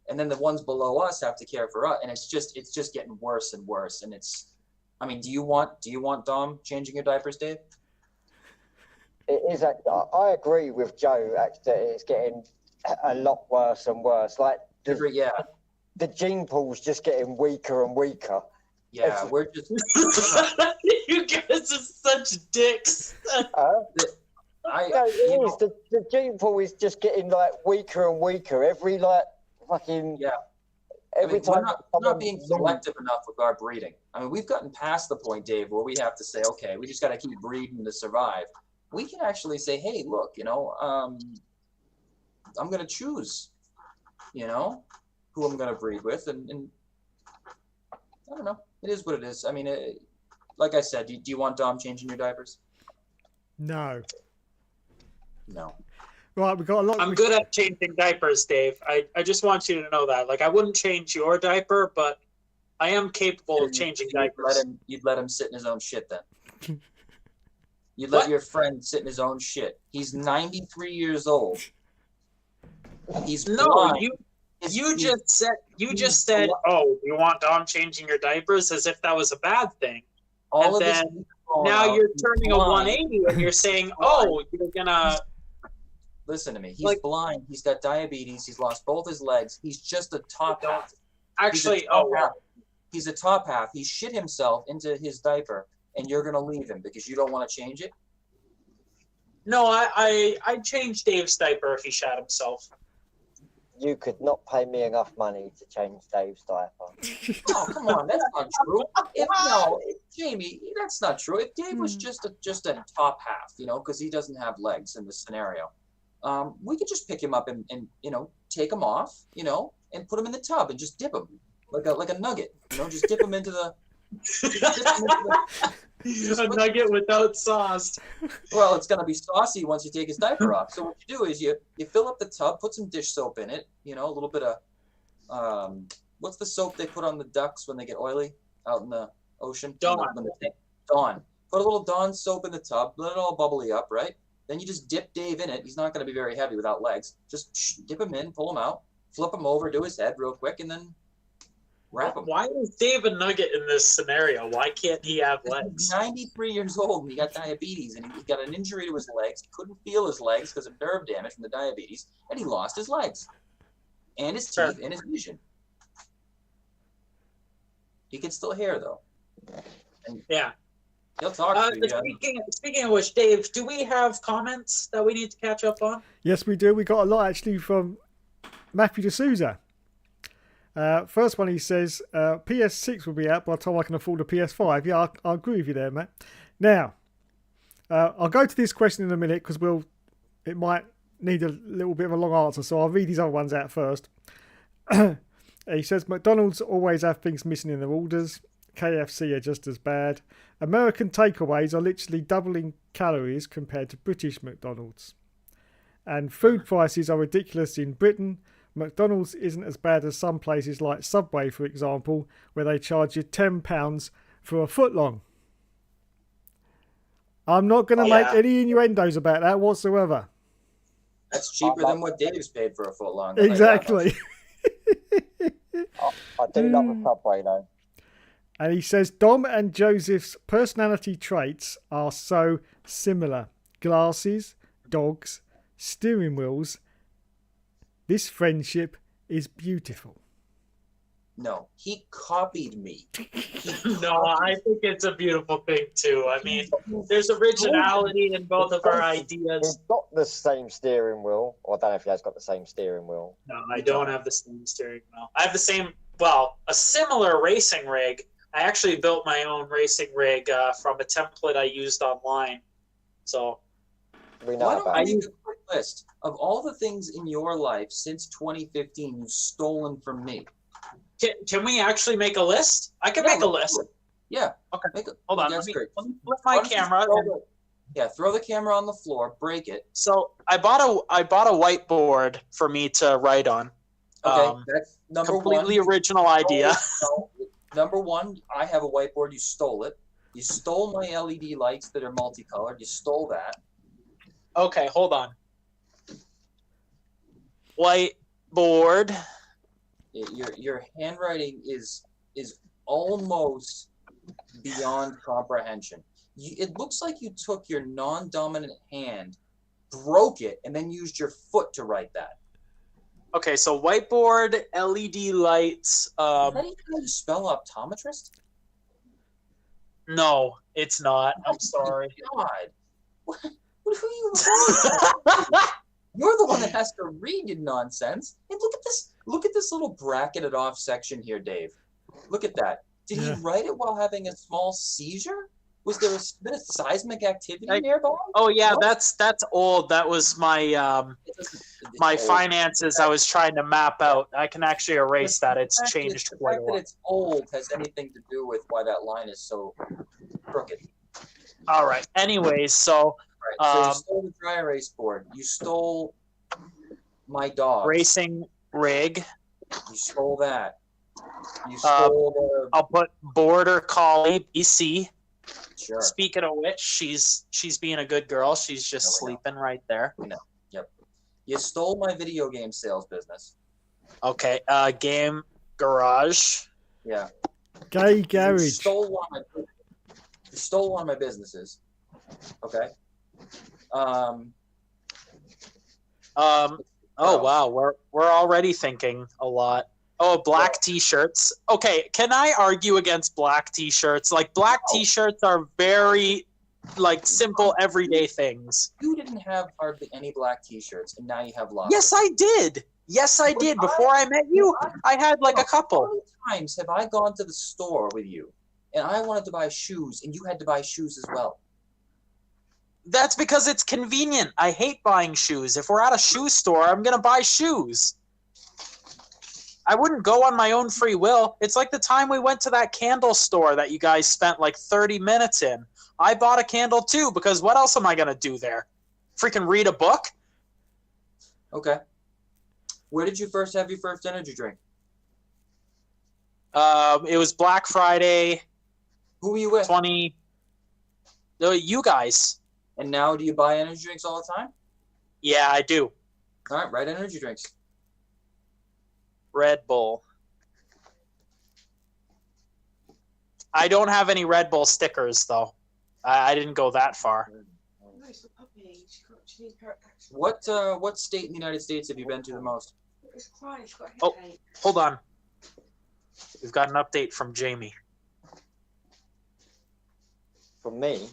And then the ones below us have to care for us. And it's just getting worse and worse. And I mean, do you want Dom changing your diapers, Dave? It is. I agree with Joe. Actually, it's getting a lot worse and worse. Like the gene pool's just getting weaker and weaker. Yeah, we're just. You guys are such dicks. The gene pool is just getting like weaker and weaker every fucking. Yeah. Every time we're not being selective enough with our breeding. I mean, we've gotten past the point, Dave, where we have to say, okay, we just got to keep breeding to survive. We can actually say, hey, look, I'm going to choose, who I'm going to breed with. And I don't know. It is what it is. I mean, like I said, do you want Dom changing your diapers? No. No. Right, we got a lot. I'm good at changing diapers, Dave. I just want you to know that. Like, I wouldn't change your diaper, but I am capable of changing diapers. You'd let him sit in his own shit then. You'd let your friend sit in his own shit. He's 93 years old. He's blind. You just said, oh, you want Dom changing your diapers, as if that was a bad thing. All and then now you're turning a 180 and you're saying, oh, you're gonna. Listen to me. He's blind. He's got diabetes. He's lost both his legs. He's just a top half. Actually, he's a top half. He shit himself into his diaper, and you're gonna leave him because you don't want to change it. No, I'd change Dave's diaper if he shat himself. You could not pay me enough money to change Dave's diaper. Oh, come on, that's not true. Jamie, that's not true. If Dave was just a top half, because he doesn't have legs in this scenario, we could just pick him up and take him off, and put him in the tub and just dip him like a nugget, just dip him into the. A nugget without sauce. Well, it's gonna be saucy once you take his diaper off. So what you do is you fill up the tub, put some dish soap in it, a little bit of what's the soap they put on the ducks when they get oily out in the ocean? Dawn. Dawn. Put a little Dawn soap in the tub, let it all bubbly up, right? Then you just dip Dave in it. He's not gonna be very heavy without legs. Just dip him in, pull him out, flip him over, do his head real quick, and then wrap him. Why is Dave a nugget in this scenario? Why can't he have legs? He's 93 years old and he got diabetes and he got an injury to his legs. He couldn't feel his legs because of nerve damage from the diabetes, and he lost his legs and his teeth and his vision. He can still hear though. And yeah. He'll talk to you. Speaking of which, Dave, do we have comments that we need to catch up on? Yes, we do. We got a lot actually from Matthew D'Souza. First one, he says, PS6 will be out by the time I can afford a PS5. Yeah, I agree with you there, Matt. Now, I'll go to this question in a minute because it might need a little bit of a long answer, so I'll read these other ones out first. He says, McDonald's always have things missing in their orders. KFC are just as bad. American takeaways are literally doubling calories compared to British McDonald's. And food prices are ridiculous in Britain. McDonald's isn't as bad as some places like Subway, for example, where they charge you £10 for a footlong. I'm not going to make any innuendos about that whatsoever. That's cheaper than what Dave's paid for a foot long. Exactly. I do love a Subway though. And he says Dom and Joseph's personality traits are so similar. Glasses, dogs, steering wheels. This friendship is beautiful. No, he copied me. No, I think it's a beautiful thing too. I mean, there's originality in both of our ideas. He's got the same steering wheel. Or I don't know if he has got the same steering wheel. No, I don't have the same steering wheel. I have the same, well, a similar racing rig. I actually built my own racing rig from a template I used online. So We know Why don't about I it. make a quick list of all the things in your life since 2015 you've stolen from me? can we actually make a list? I can make a list. Yeah. Okay. Make Hold on. That's great. Let me flip my camera. Throw the camera on the floor, break it. So I bought a whiteboard for me to write on. Okay, that's number Completely one. original idea. Number one, I have a whiteboard. You stole it. You stole my LED lights that are multicolored. You stole that. Okay, hold on. Whiteboard. Your handwriting is almost beyond comprehension. It looks like you took your non-dominant hand, broke it, and then used your foot to write that. Okay, so whiteboard, LED lights. Is that even how you spell optometrist? No, it's not. I'm sorry. God, what who are you? You're the one that has to read, you nonsense. And look at this. Look at this little bracketed off section here, Dave. Look at that. Did he write it while having a small seizure? Was there a bit of seismic activity nearby? Oh yeah, No? that's old. That was my my old. finances I was trying to map out. I can actually erase that. It's changed The quite a fact that lot. it's old has anything to do with why that line is so crooked. All right. Anyways, so Right. So you stole the dry erase board. You stole my dog. racing rig. You stole that. You stole I'll put border collie BC. Sure. Speaking of which, she's being a good girl. She's just No, we know. sleeping right there. Yep. You stole my video game sales business. Okay. Game garage. Yeah. Gay You garage. stole one of my businesses. Okay. Oh wow, we're already thinking a lot. Oh, black t-shirts. Okay, can I argue against black t-shirts? Like black t-shirts are very like simple everyday things. You didn't have hardly any black T-shirts, and now you have lots. Yes, I did. Yes, I did. Before I met you, I had like a How couple. many times have I gone to the store with you, and I wanted to buy shoes, and you had to buy shoes as well? That's because it's convenient. I hate buying shoes. If we're at a shoe store, I'm going to buy shoes. I wouldn't go on my own free will. It's like the time we went to that candle store that you guys spent like 30 minutes in. I bought a candle too, because what else am I going to do there? Freaking read a book? Okay. Where did you first have your first energy drink? It was Black Friday. Who were you with? You guys. And now do you buy energy drinks all the time? Yeah, I do. All right, write energy drinks. Red Bull. I don't have any Red Bull stickers, though. I didn't go that far. What state in the United States have you been to the most? Oh, hold on. We've got an update from Jamie. From me?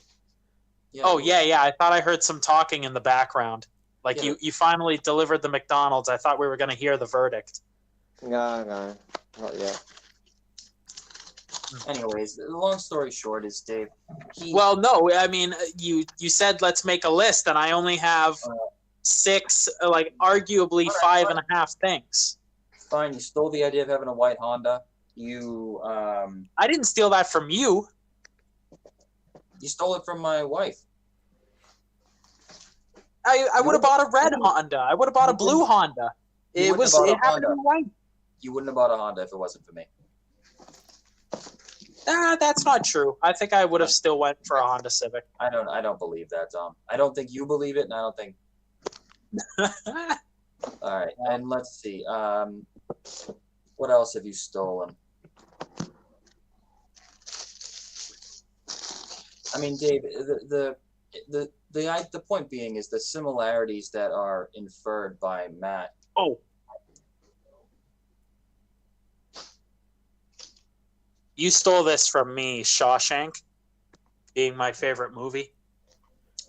Yeah. Oh, yeah. I thought I heard some talking in the background. Like Yeah. you finally delivered the McDonald's. I thought we were going to hear the verdict. No, not yet. Anyways, the long story short is, Dave. Well, no, I mean, you said let's make a list, and I only have 6, like arguably 5.5 things. Fine, you stole the idea of having a white Honda. You I didn't steal that from you. you stole it from my wife. I would have bought a red Honda. I would have bought a blue Honda. You It wouldn't have bought it a happened to Honda. be white. You wouldn't have bought a Honda if it wasn't for me. That's not true. I think I would have still went for a Honda Civic. I don't believe that, Tom. I don't think you believe it, and I don't think. All right, and let's see. What else have you stolen? I mean, Dave, the point being is the similarities that are inferred by Matt. Oh. You stole this from me, Shawshank, being my favorite movie.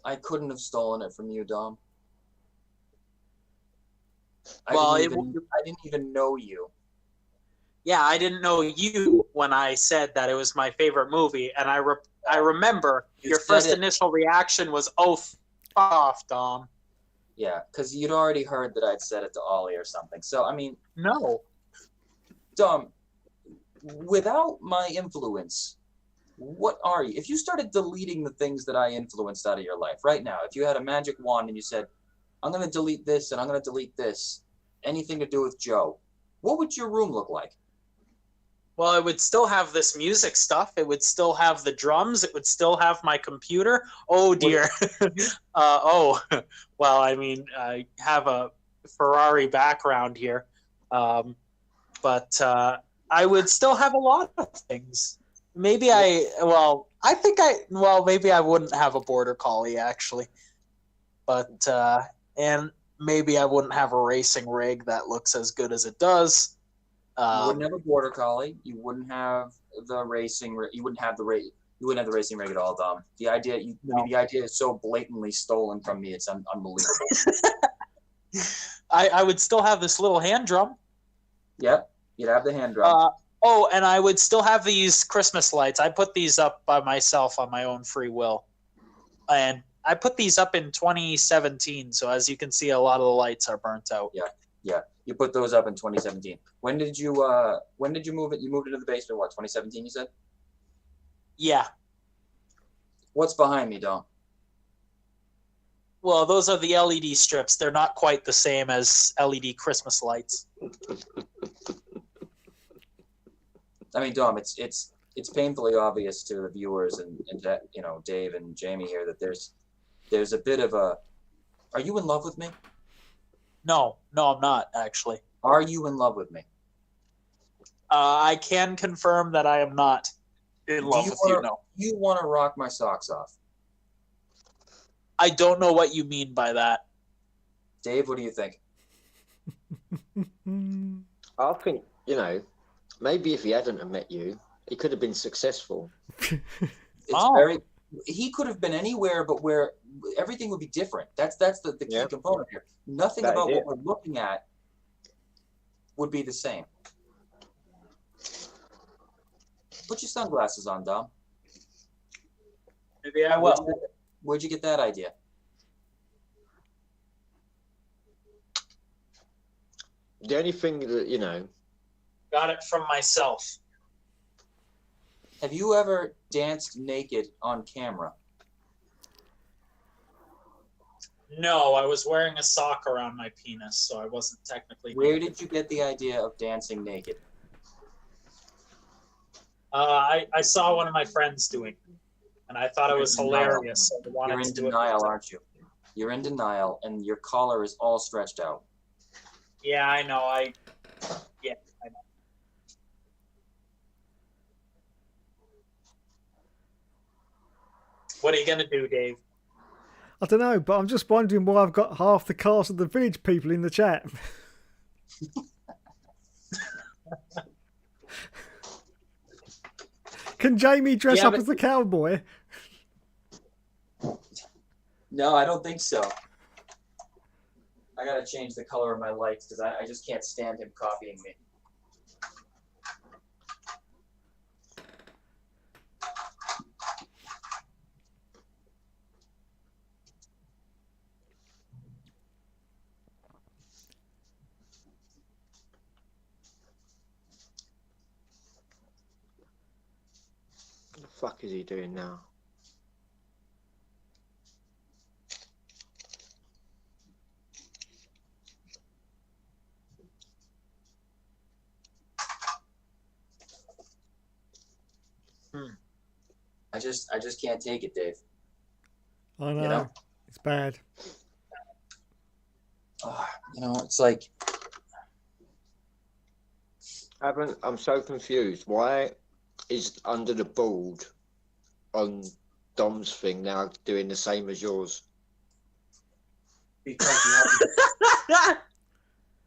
I couldn't have stolen it from you, Dom. Well, I didn't even know you. Yeah, I didn't know you when I said that it was my favorite movie, and I remember your first initial reaction was, "Oh, f off, Dom." Yeah, because you'd already heard that I'd said it to Ollie or something. So I mean, No. Dom, without my influence, what are you? If you started deleting the things that I influenced out of your life right now, if you had a magic wand and you said, "I'm going to delete this and I'm going to delete this," anything to do with Joe, what would your room look like? Well, it would still have this music stuff. It would still have the drums. It would still have my computer. Oh, dear. Well, I mean, I have a Ferrari background here. But I would still have a lot of things. Maybe maybe I wouldn't have a border collie, actually. But, and maybe I wouldn't have a racing rig that looks as good as it does. You wouldn't have a border collie. You wouldn't have the racing. You wouldn't have the racing rig at all, Dom. The idea, I mean, the idea is so blatantly stolen from me. It's unbelievable. I would still have this little hand drum. Yep, you'd have the hand drum. And I would still have these Christmas lights. I put these up by myself on my own free will, and I put these up in 2017. So as you can see, a lot of the lights are burnt out. Yeah. You put those up in 2017. When did you move it? You moved into the basement, what, 2017, you said? Yeah. What's behind me, Dom? Well, those are the LED strips. They're not quite the same as LED Christmas lights. I mean, Dom, it's painfully obvious to the viewers and you know, Dave and Jamie here that there's a bit of a. Are you in love with me? No, I'm not, actually. Are you in love with me? I can confirm that I am not in love with you, no. You want to rock my socks off? I don't know what you mean by that. Dave, what do you think? I think, you know, maybe if he hadn't have met you, he could have been successful. He could have been anywhere, but where everything would be different. That's the key component here. Nothing about what we're looking at would be the same. Put your sunglasses on, Dom. Maybe I will. Where'd you get that idea? The only thing that, you know... Got it from myself. Have you ever danced naked on camera? No, I was wearing a sock around my penis, so I wasn't technically... Where did you get the idea of dancing naked? I saw one of my friends doing it, and I thought it was hilarious. So I wanted You're in to do denial, aren't you? You're in denial, and your collar is all stretched out. Yeah, I know. I know. What are you gonna do, Dave? I don't know, but I'm just wondering why I've got half the cast of the Village people in the chat. Can Jamie dress up as the cowboy? No, I don't think so. I gotta change the color of my lights because I just can't stand him copying me. fuck is he doing now? I just can't take it, Dave. I know. You know? It's bad. It's like I'm so confused. Why is under the board on Dom's thing now doing the same as yours?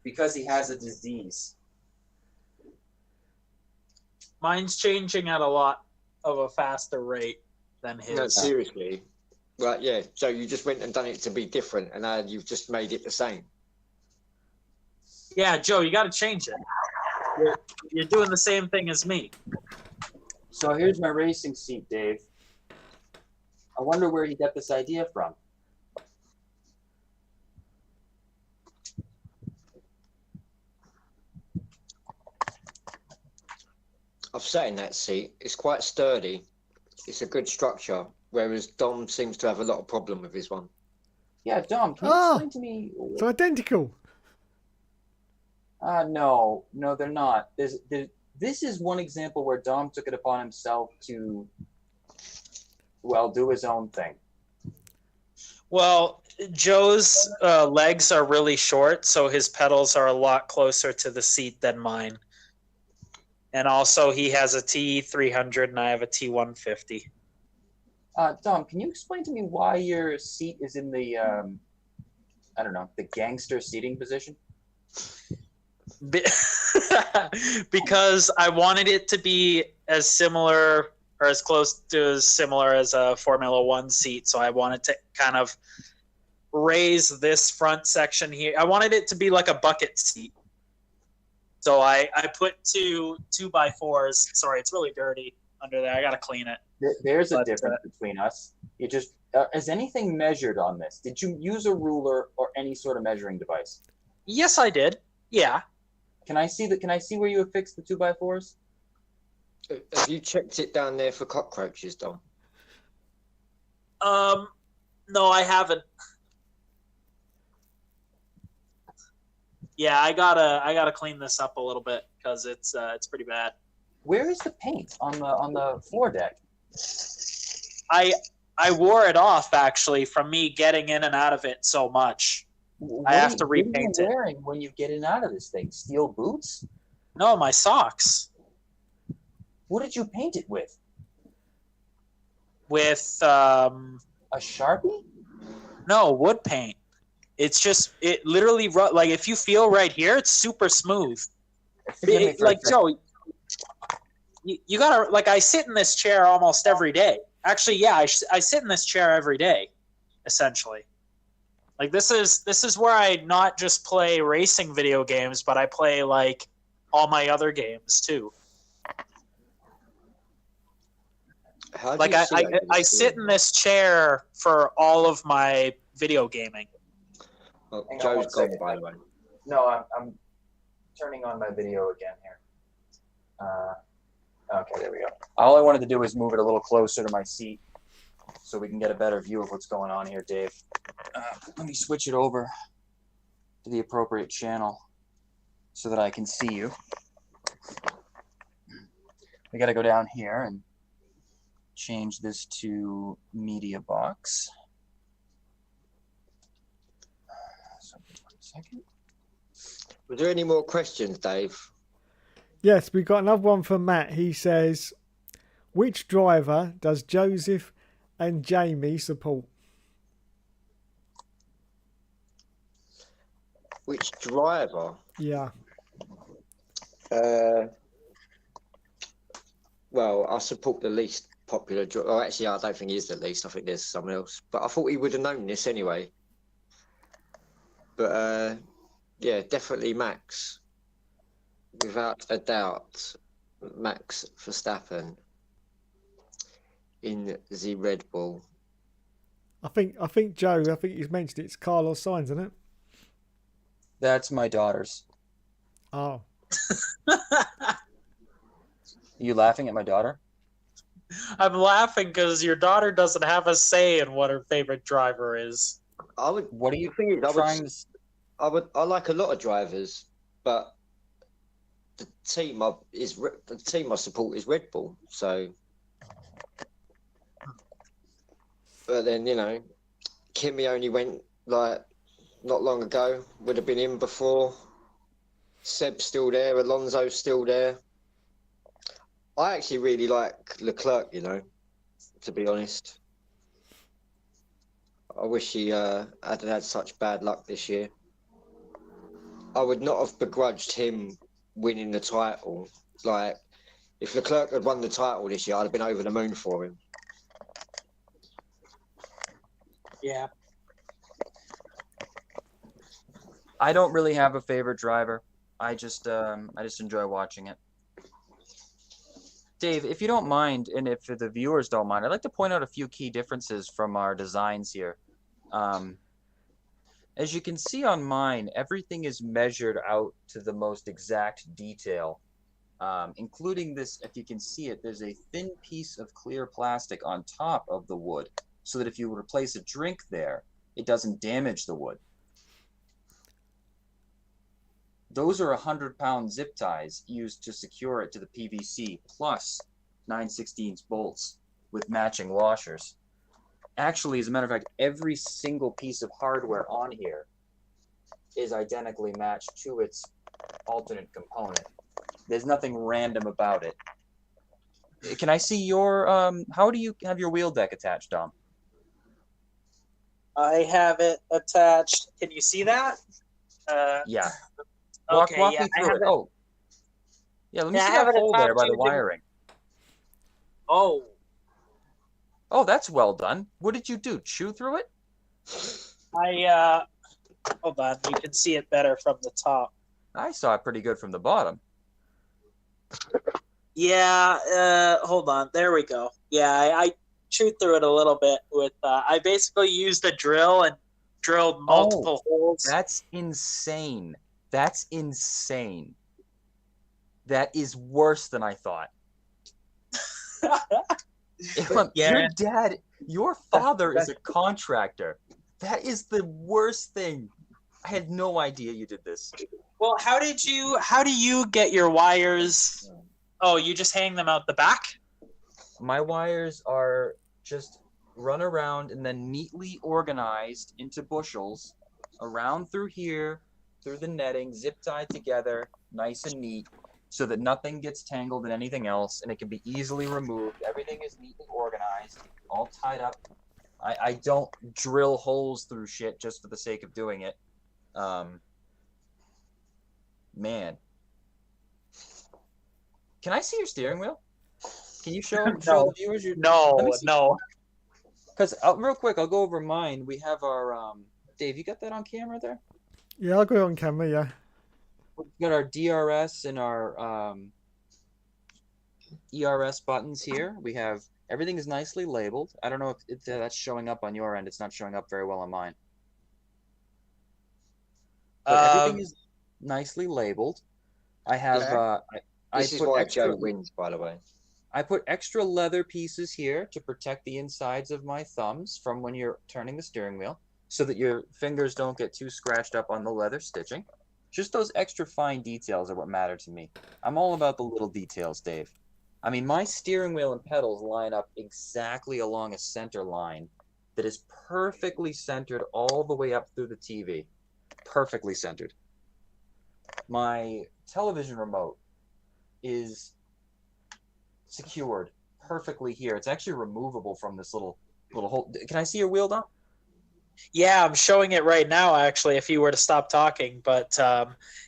because he has a disease. Mine's changing at a lot of a faster rate than his. No, seriously. Right, yeah. So you just went and done it to be different, and now you've just made it the same. Yeah, Joe, you got to change it. You're doing the same thing as me. So here's my racing seat, Dave. I wonder where he got this idea from. I've sat in that seat. It's quite sturdy. It's a good structure, whereas Dom seems to have a lot of problem with his one. Yeah, Dom, can you explain to me? It's identical. No, they're not. This is one example where Dom took it upon himself to, well, do his own thing. Well, Joe's legs are really short, so his pedals are a lot closer to the seat than mine. And also, he has a T300 and I have a T150. Dom, can you explain to me why your seat is in the, I don't know, the gangster seating position? Because I wanted it to be as similar or as close to as similar as a Formula One seat. So I wanted to kind of raise this front section here. I wanted it to be like a bucket seat. So I put two 2x4s. Sorry, it's really dirty under there. I got to clean it. There's a difference between us. You just is anything measured on this? Did you use a ruler or any sort of measuring device? Yes, I did. Yeah. Can I see where you affixed the 2x4s? Have you checked it down there for cockroaches, Dom? No, I haven't. Yeah, I gotta clean this up a little bit because it's pretty bad. Where is the paint on the floor deck? I wore it off actually from me getting in and out of it so much. I have to repaint it. What are you wearing when you get in and out of this thing? Steel boots? No, my socks. What did you paint it with? With a Sharpie? No, wood paint. It's just it literally like if you feel right here, it's super smooth. Like Joe, you gotta like I sit in this chair almost every day. Actually, yeah, I sit in this chair every day, essentially. Like this is where I not just play racing video games, but I play like all my other games too. Like I sit in this chair for all of my video gaming. Oh, Joe's gone, by the way. No, I'm turning on my video again here. Okay, there we go. All I wanted to do was move it a little closer to my seat so we can get a better view of what's going on here, Dave. Let me switch it over to the appropriate channel so that I can see you. We got to go down here and change this to media box. So, 1 second. Was there any more questions, Dave? Yes, we got another one from Matt. He says, which driver does Joseph and Jamie support? Which driver? Yeah. Well, I support the least popular driver. Oh, actually, I don't think he's the least. I think there's someone else. But I thought he would have known this anyway. But, yeah, definitely Max. Without a doubt, Max Verstappen in the Red Bull. I think Joe, I think you've mentioned it's Carlos Sainz, isn't it? That's my daughter's. Oh. You laughing at my daughter? I'm laughing because your daughter doesn't have a say in what her favorite driver is. I would. What are you The thing is, trying to? I like a lot of drivers, but the team I support is Red Bull. So, but then Kimi only went like not long ago. Would have been in before. Seb's still there. Alonso's still there. I actually really like Leclerc. To be honest, I wish he hadn't had such bad luck this year. I would not have begrudged him winning the title. Like, if Leclerc had won the title this year, I'd have been over the moon for him. Yeah. I don't really have a favorite driver. I just enjoy watching it. Dave, if you don't mind, and if the viewers don't mind, I'd like to point out a few key differences from our designs here. As you can see on mine, everything is measured out to the most exact detail, including this. If you can see it, there's a thin piece of clear plastic on top of the wood, so that if you were to place a drink there, it doesn't damage the wood. Those are 100-pound zip ties used to secure it to the PVC, plus 9/16 bolts with matching washers. Actually, as a matter of fact, every single piece of hardware on here is identically matched to its alternate component. There's nothing random about it. Can I see your, how do you have your wheel deck attached, Dom? I have it attached. Can you see that? Yeah. Walk Okay, me through it. Oh. Yeah, let me see I have that it hole there by attached the wiring. Oh, Oh, that's well done. What did you do? Chew through it? hold on. You can see it better from the top. I saw it pretty good from the bottom. Yeah, hold on. There we go. Yeah, I chewed through it a little bit with, I basically used a drill and drilled multiple holes. That's insane. That's insane. That is worse than I thought. Yeah. Your father is a contractor. That is the worst thing. I had no idea you did this. Well, how do you get your wires? Oh, you just hang them out the back? My wires are just run around and then neatly organized into bushels around through here, through the netting, zip tied together, nice and neat, so that nothing gets tangled in anything else, and it can be easily removed. Everything is neatly organized, all tied up. I don't drill holes through shit just for the sake of doing it. Man. Can I see your steering wheel? Can you show the viewers your... No. Because real quick, I'll go over mine. We have our... Dave, you got that on camera there? Yeah, I'll go on camera, yeah. We've got our DRS and our ERS buttons here. We have... Everything is nicely labeled. I don't know if that's showing up on your end. It's not showing up very well on mine. But everything is nicely labeled. I have... This is why Joe wins, by the way. I put extra leather pieces here to protect the insides of my thumbs from when you're turning the steering wheel, so that your fingers don't get too scratched up on the leather stitching. Just those extra fine details are what matter to me. I'm all about the little details, Dave. I mean, my steering wheel and pedals line up exactly along a center line that is perfectly centered all the way up through the TV. Perfectly centered. My television remote is secured perfectly here. It's actually removable from this little hole. Can I see your wheel, Dom? Yeah, I'm showing it right now, actually, if you were to stop talking. But,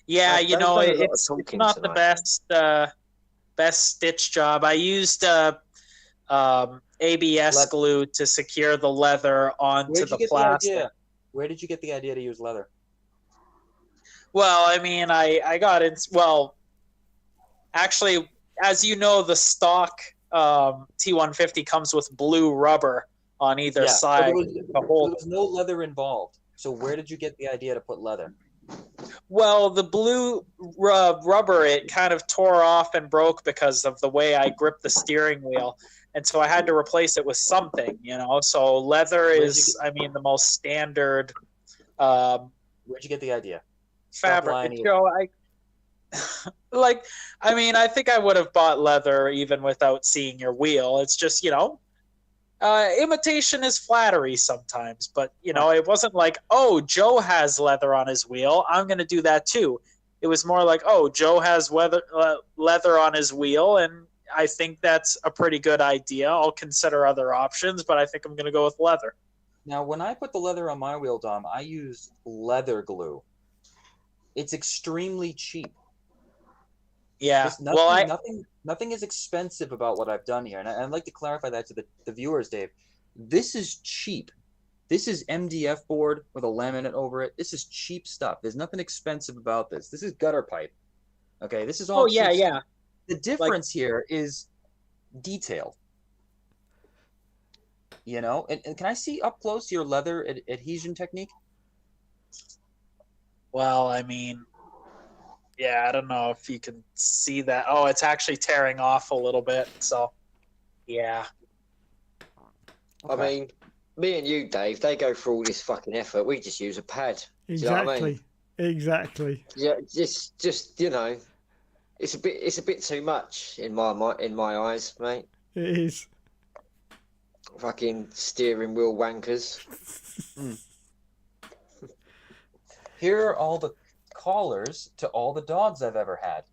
yeah, I've done a lot of it's talking not tonight. the best stitch job. I used ABS glue to secure the leather onto the plastic. Where did you get the idea to use leather? Well, I mean, I got it. Well, actually, as you know, the stock T150 comes with blue rubber on either side. There was no leather involved. So where did you get the idea to put leather? Well, the blue rubber, it kind of tore off and broke because of the way I gripped the steering wheel. and so I had to replace it with something, you know. So leather Where'd is, I mean, the most standard Where'd you get the idea? Stop fabric. lying to Joe, like, I mean, I think I would have bought leather even without seeing your wheel. It's just, you know, imitation is flattery sometimes, but you know, it wasn't like, oh, Joe has leather on his wheel, I'm going to do that too. It was more like, oh, Joe has leather on his wheel, and I think that's a pretty good idea. I'll consider other options, but I think I'm going to go with leather. Now, when I put the leather on my wheel, Dom, I used leather glue. It's extremely cheap. Yeah. Nothing is expensive about what I've done here, and I'd like to clarify that to the viewers, Dave. This is cheap. This is MDF board with a laminate over it. This is cheap stuff. There's nothing expensive about this. This is gutter pipe. Okay, this is all. Oh yeah, cheap yeah. stuff. The difference here is detail. You know, and can I see up close your leather adhesion technique? Well, I mean, yeah, I don't know if you can see that. Oh, it's actually tearing off a little bit. So, yeah. I mean, me and you, Dave, they go through all this fucking effort. We just use a pad. Do you know what I mean? Exactly. Yeah, just you know, it's a bit too much in my eyes, mate. It is. Fucking steering wheel wankers. Here are all the collars to all the dogs I've ever had.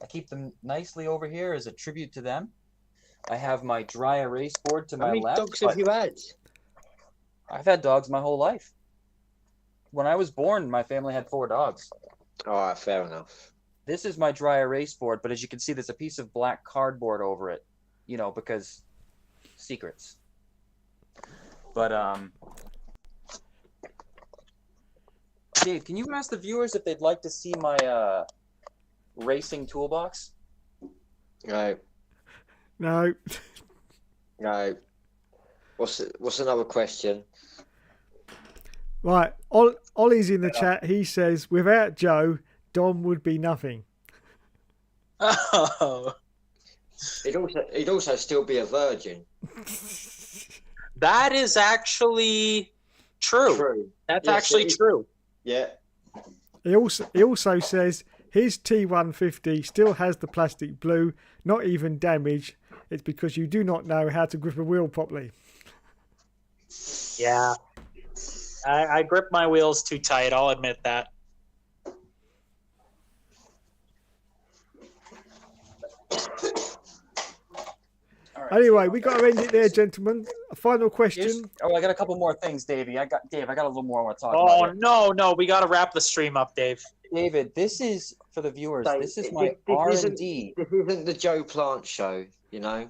I keep them nicely over here as a tribute to them. I have my dry erase board to my left. How many dogs have you had? I've had dogs my whole life. When I was born, my family had 4 dogs. All right, fair enough. This is my dry erase board, but as you can see, there's a piece of black cardboard over it, you know, because secrets. But, Dave, can you ask the viewers if they'd like to see my racing toolbox? No. No. No. What's another question? Right. Ollie's in the chat. He says, without Joe, Dom would be nothing. Oh. He'd also still be a virgin. That is actually true. That's actually true. Yeah. He also says his T150 still has the plastic blue, not even damaged. It's because you do not know how to grip a wheel properly. Yeah. I grip my wheels too tight, I'll admit that. Anyway, we got to end it there, gentlemen. A final question. I got a couple more things, Davey. I got a little more I want to talk about. Oh, no, we got to wrap the stream up, Dave. David, this is for the viewers. So this is my R&D. This isn't the Joe Plant show, you know.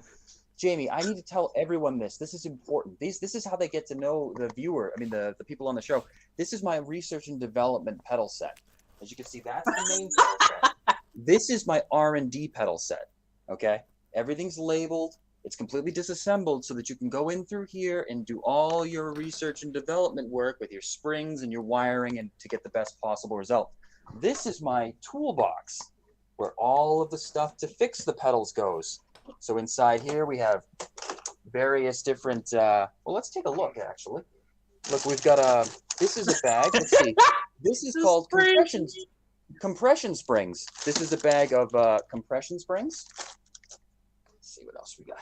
Jamie, I need to tell everyone this. This is important. This is how they get to know the viewer. I mean, the people on the show. This is my research and development pedal set. As you can see, that's the main pedal set. This is my R&D pedal set. Okay, everything's labeled. It's completely disassembled so that you can go in through here and do all your research and development work with your springs and your wiring and to get the best possible result. This is my toolbox where all of the stuff to fix the pedals goes. So inside here we have various different, well, let's take a look actually. Look, we've got this is a bag, let's see. This is called compression springs. This is a bag of compression springs. See what else we got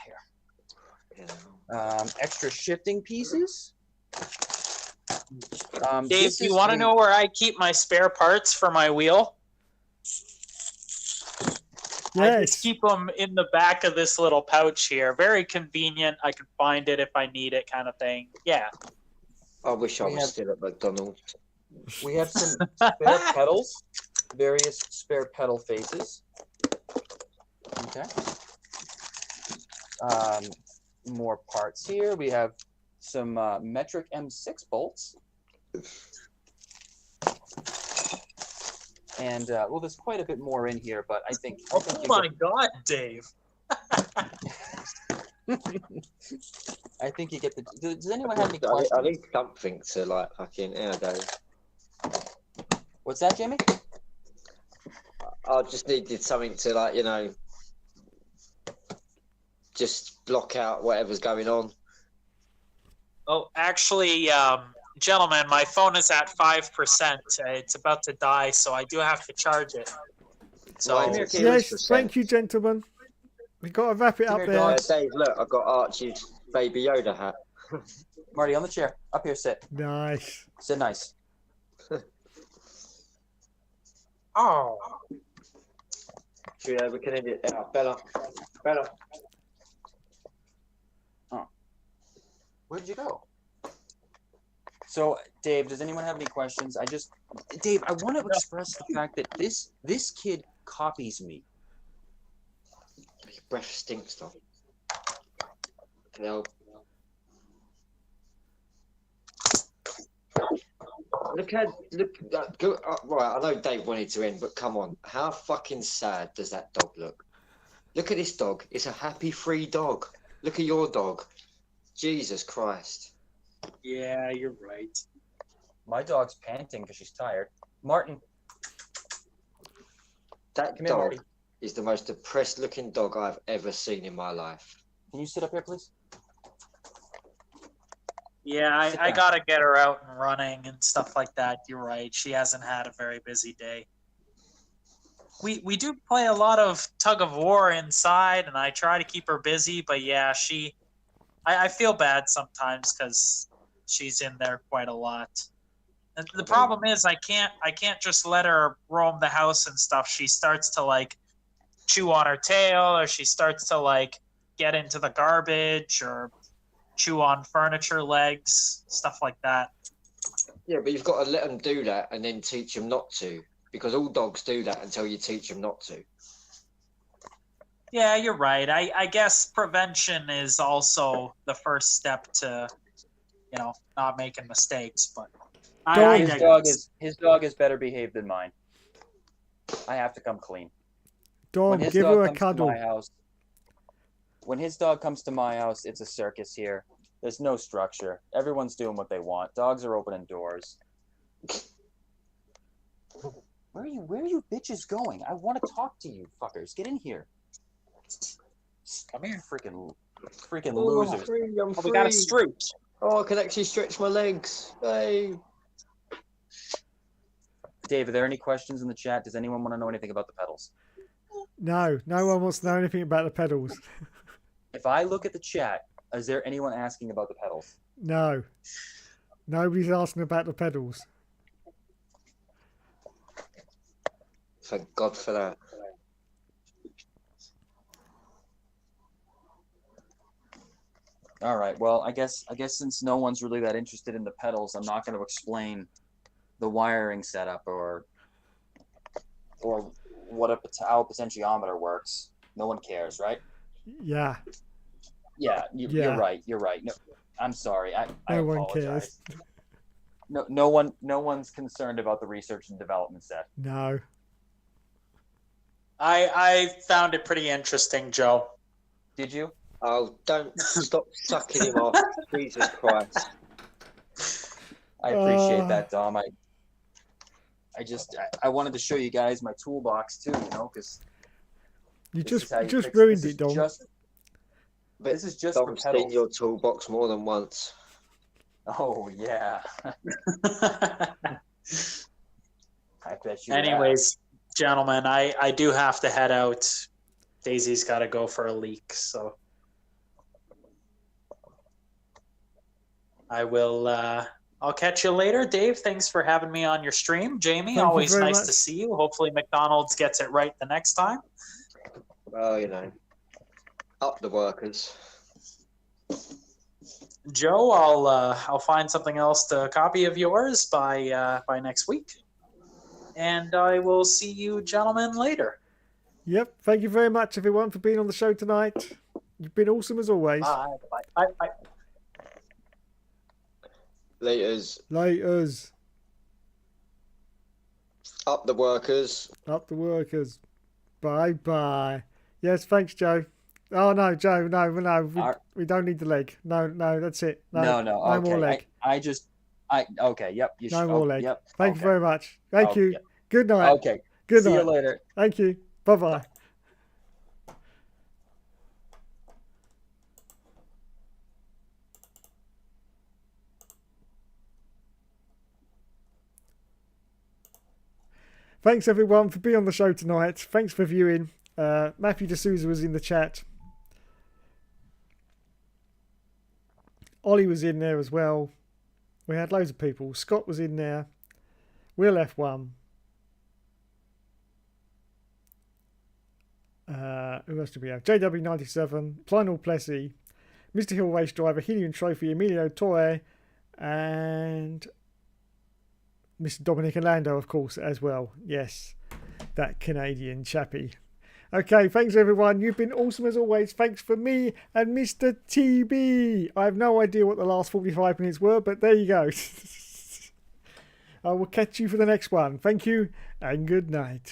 here. Extra shifting pieces. Dave, do you want to know where I keep my spare parts for my wheel? Yes. I just keep them in the back of this little pouch here. Very convenient. I can find it if I need it, kind of thing. Yeah. I wish I was still at McDonald's. We have some spare pedals, various spare pedal faces. Okay. More parts here. We have some metric M6 bolts. And, well, there's quite a bit more in here, but I think... Oh my God, Dave. I think you get the... Does anyone have any questions? I need something to, like, fucking... There I go. What's that, Jamie? I just needed something to, like, you know... just block out whatever's going on. Oh, actually, gentlemen, my phone is at 5%. It's about to die, so I do have to charge it. So, Right. Come here, Kate. Yes, thank you, gentlemen. We've got to wrap it Come up here, there. dog. Dave, look, I've got Archie's Baby Yoda hat. Marty, on the chair. Up here, sit. Nice. Sit nice. oh, Yeah, we can end it now. Bella. Where'd you go? So, Dave, does anyone have any questions? Dave, I want to express the fact that this kid copies me. Your breath stinks, though. No. Right, I know Dave wanted to end, but come on. How fucking sad does that dog look? Look at this dog. It's a happy, free dog. Look at your dog. Jesus Christ. yeah, you're right. My dog's panting because she's tired. Martin, That come here, Marty. dog is the most depressed looking dog I've ever seen in my life. Can you sit up here, please? Yeah, Sit I down. gotta get her out and running and stuff like that. You're right. She hasn't had a very busy day. We do play a lot of tug of war inside, and I try to keep her busy. But yeah, I feel bad sometimes because she's in there quite a lot. And the problem is I can't just let her roam the house and stuff. She starts to like chew on her tail, or she starts to like get into the garbage or chew on furniture legs, stuff like that. Yeah, but you've got to let them do that and then teach them not to. Because all dogs do that until you teach them not to. Yeah, you're right. I guess prevention is also the first step to, not making mistakes. But His dog is better behaved than mine. I have to come clean. Dom, When his give dog her a comes to cuddle. my house, when his dog comes to my house, it's a circus here. There's no structure. Everyone's doing what they want. Dogs are opening doors. Where are you bitches going? I want to talk to you, fuckers. Get in here. Come here. Freaking Oh, losers. I'm free, I'm We got a free. streak. Oh, I can actually stretch my legs. Hey. Dave, are there any questions in the chat? Does anyone want to know anything about the pedals? No one wants to know anything about the pedals. If I look at the chat, is there anyone asking about the pedals? No. Nobody's asking about the pedals. Thank God for that. All right. Well, I guess since no one's really that interested in the pedals, I'm not going to explain the wiring setup or how a potentiometer works. No one cares, right? Yeah. Yeah, Yeah. You're right. You're right. No, I'm sorry. I No one apologize. cares. No one's concerned about the research and development set. No. I found it pretty interesting, Joe. Did you? Oh, don't stop sucking him off. Jesus Christ. I appreciate that, Dom. I wanted to show you guys my toolbox too, because You this is just how you just fix- ruined this is it, Dom. But This is just for Dom's seen pedals. your toolbox more than once. Oh yeah. I bet you. have. Anyways, gentlemen, I do have to head out. Daisy's got to go for a leak, so I will. I'll catch you later, Dave. Thanks for having me on your stream, Jamie. Thank you Always very nice much. to see you. Hopefully, McDonald's gets it right the next time. Well, up the workers. Joe, I'll find something else to copy of yours by next week, and I will see you gentlemen later. Yep. Thank you very much, everyone, for being on the show tonight. You've been awesome as always. Bye. Laters. Laters. Up the workers. Up the workers. Bye bye. Yes, thanks, Joe. Oh no, Joe, no. We don't need the leg. No, that's it. No Okay. more leg. Okay. Yep. You No should, more leg. Yep. Thank you very much. Thank Okay. you. Good night. Okay. Good See night. you later. Thank you. Bye bye. Thanks everyone for being on the show tonight. Thanks for viewing. Matthew D'Souza was in the chat. Ollie was in there as well. We had loads of people. Scott was in there. Will F1. Who else did we have? JW97, Plynal Plessy, Mr. Hill Race Driver, Helium Trophy, Emilio Torre, and Mr. Dominic Orlando, of course, as well. Yes, that Canadian chappie. Okay, thanks everyone. You've been awesome as always. Thanks for me and Mr. TB. I have no idea what the last 45 minutes were, but there you go. I will catch you for the next one. Thank you and good night.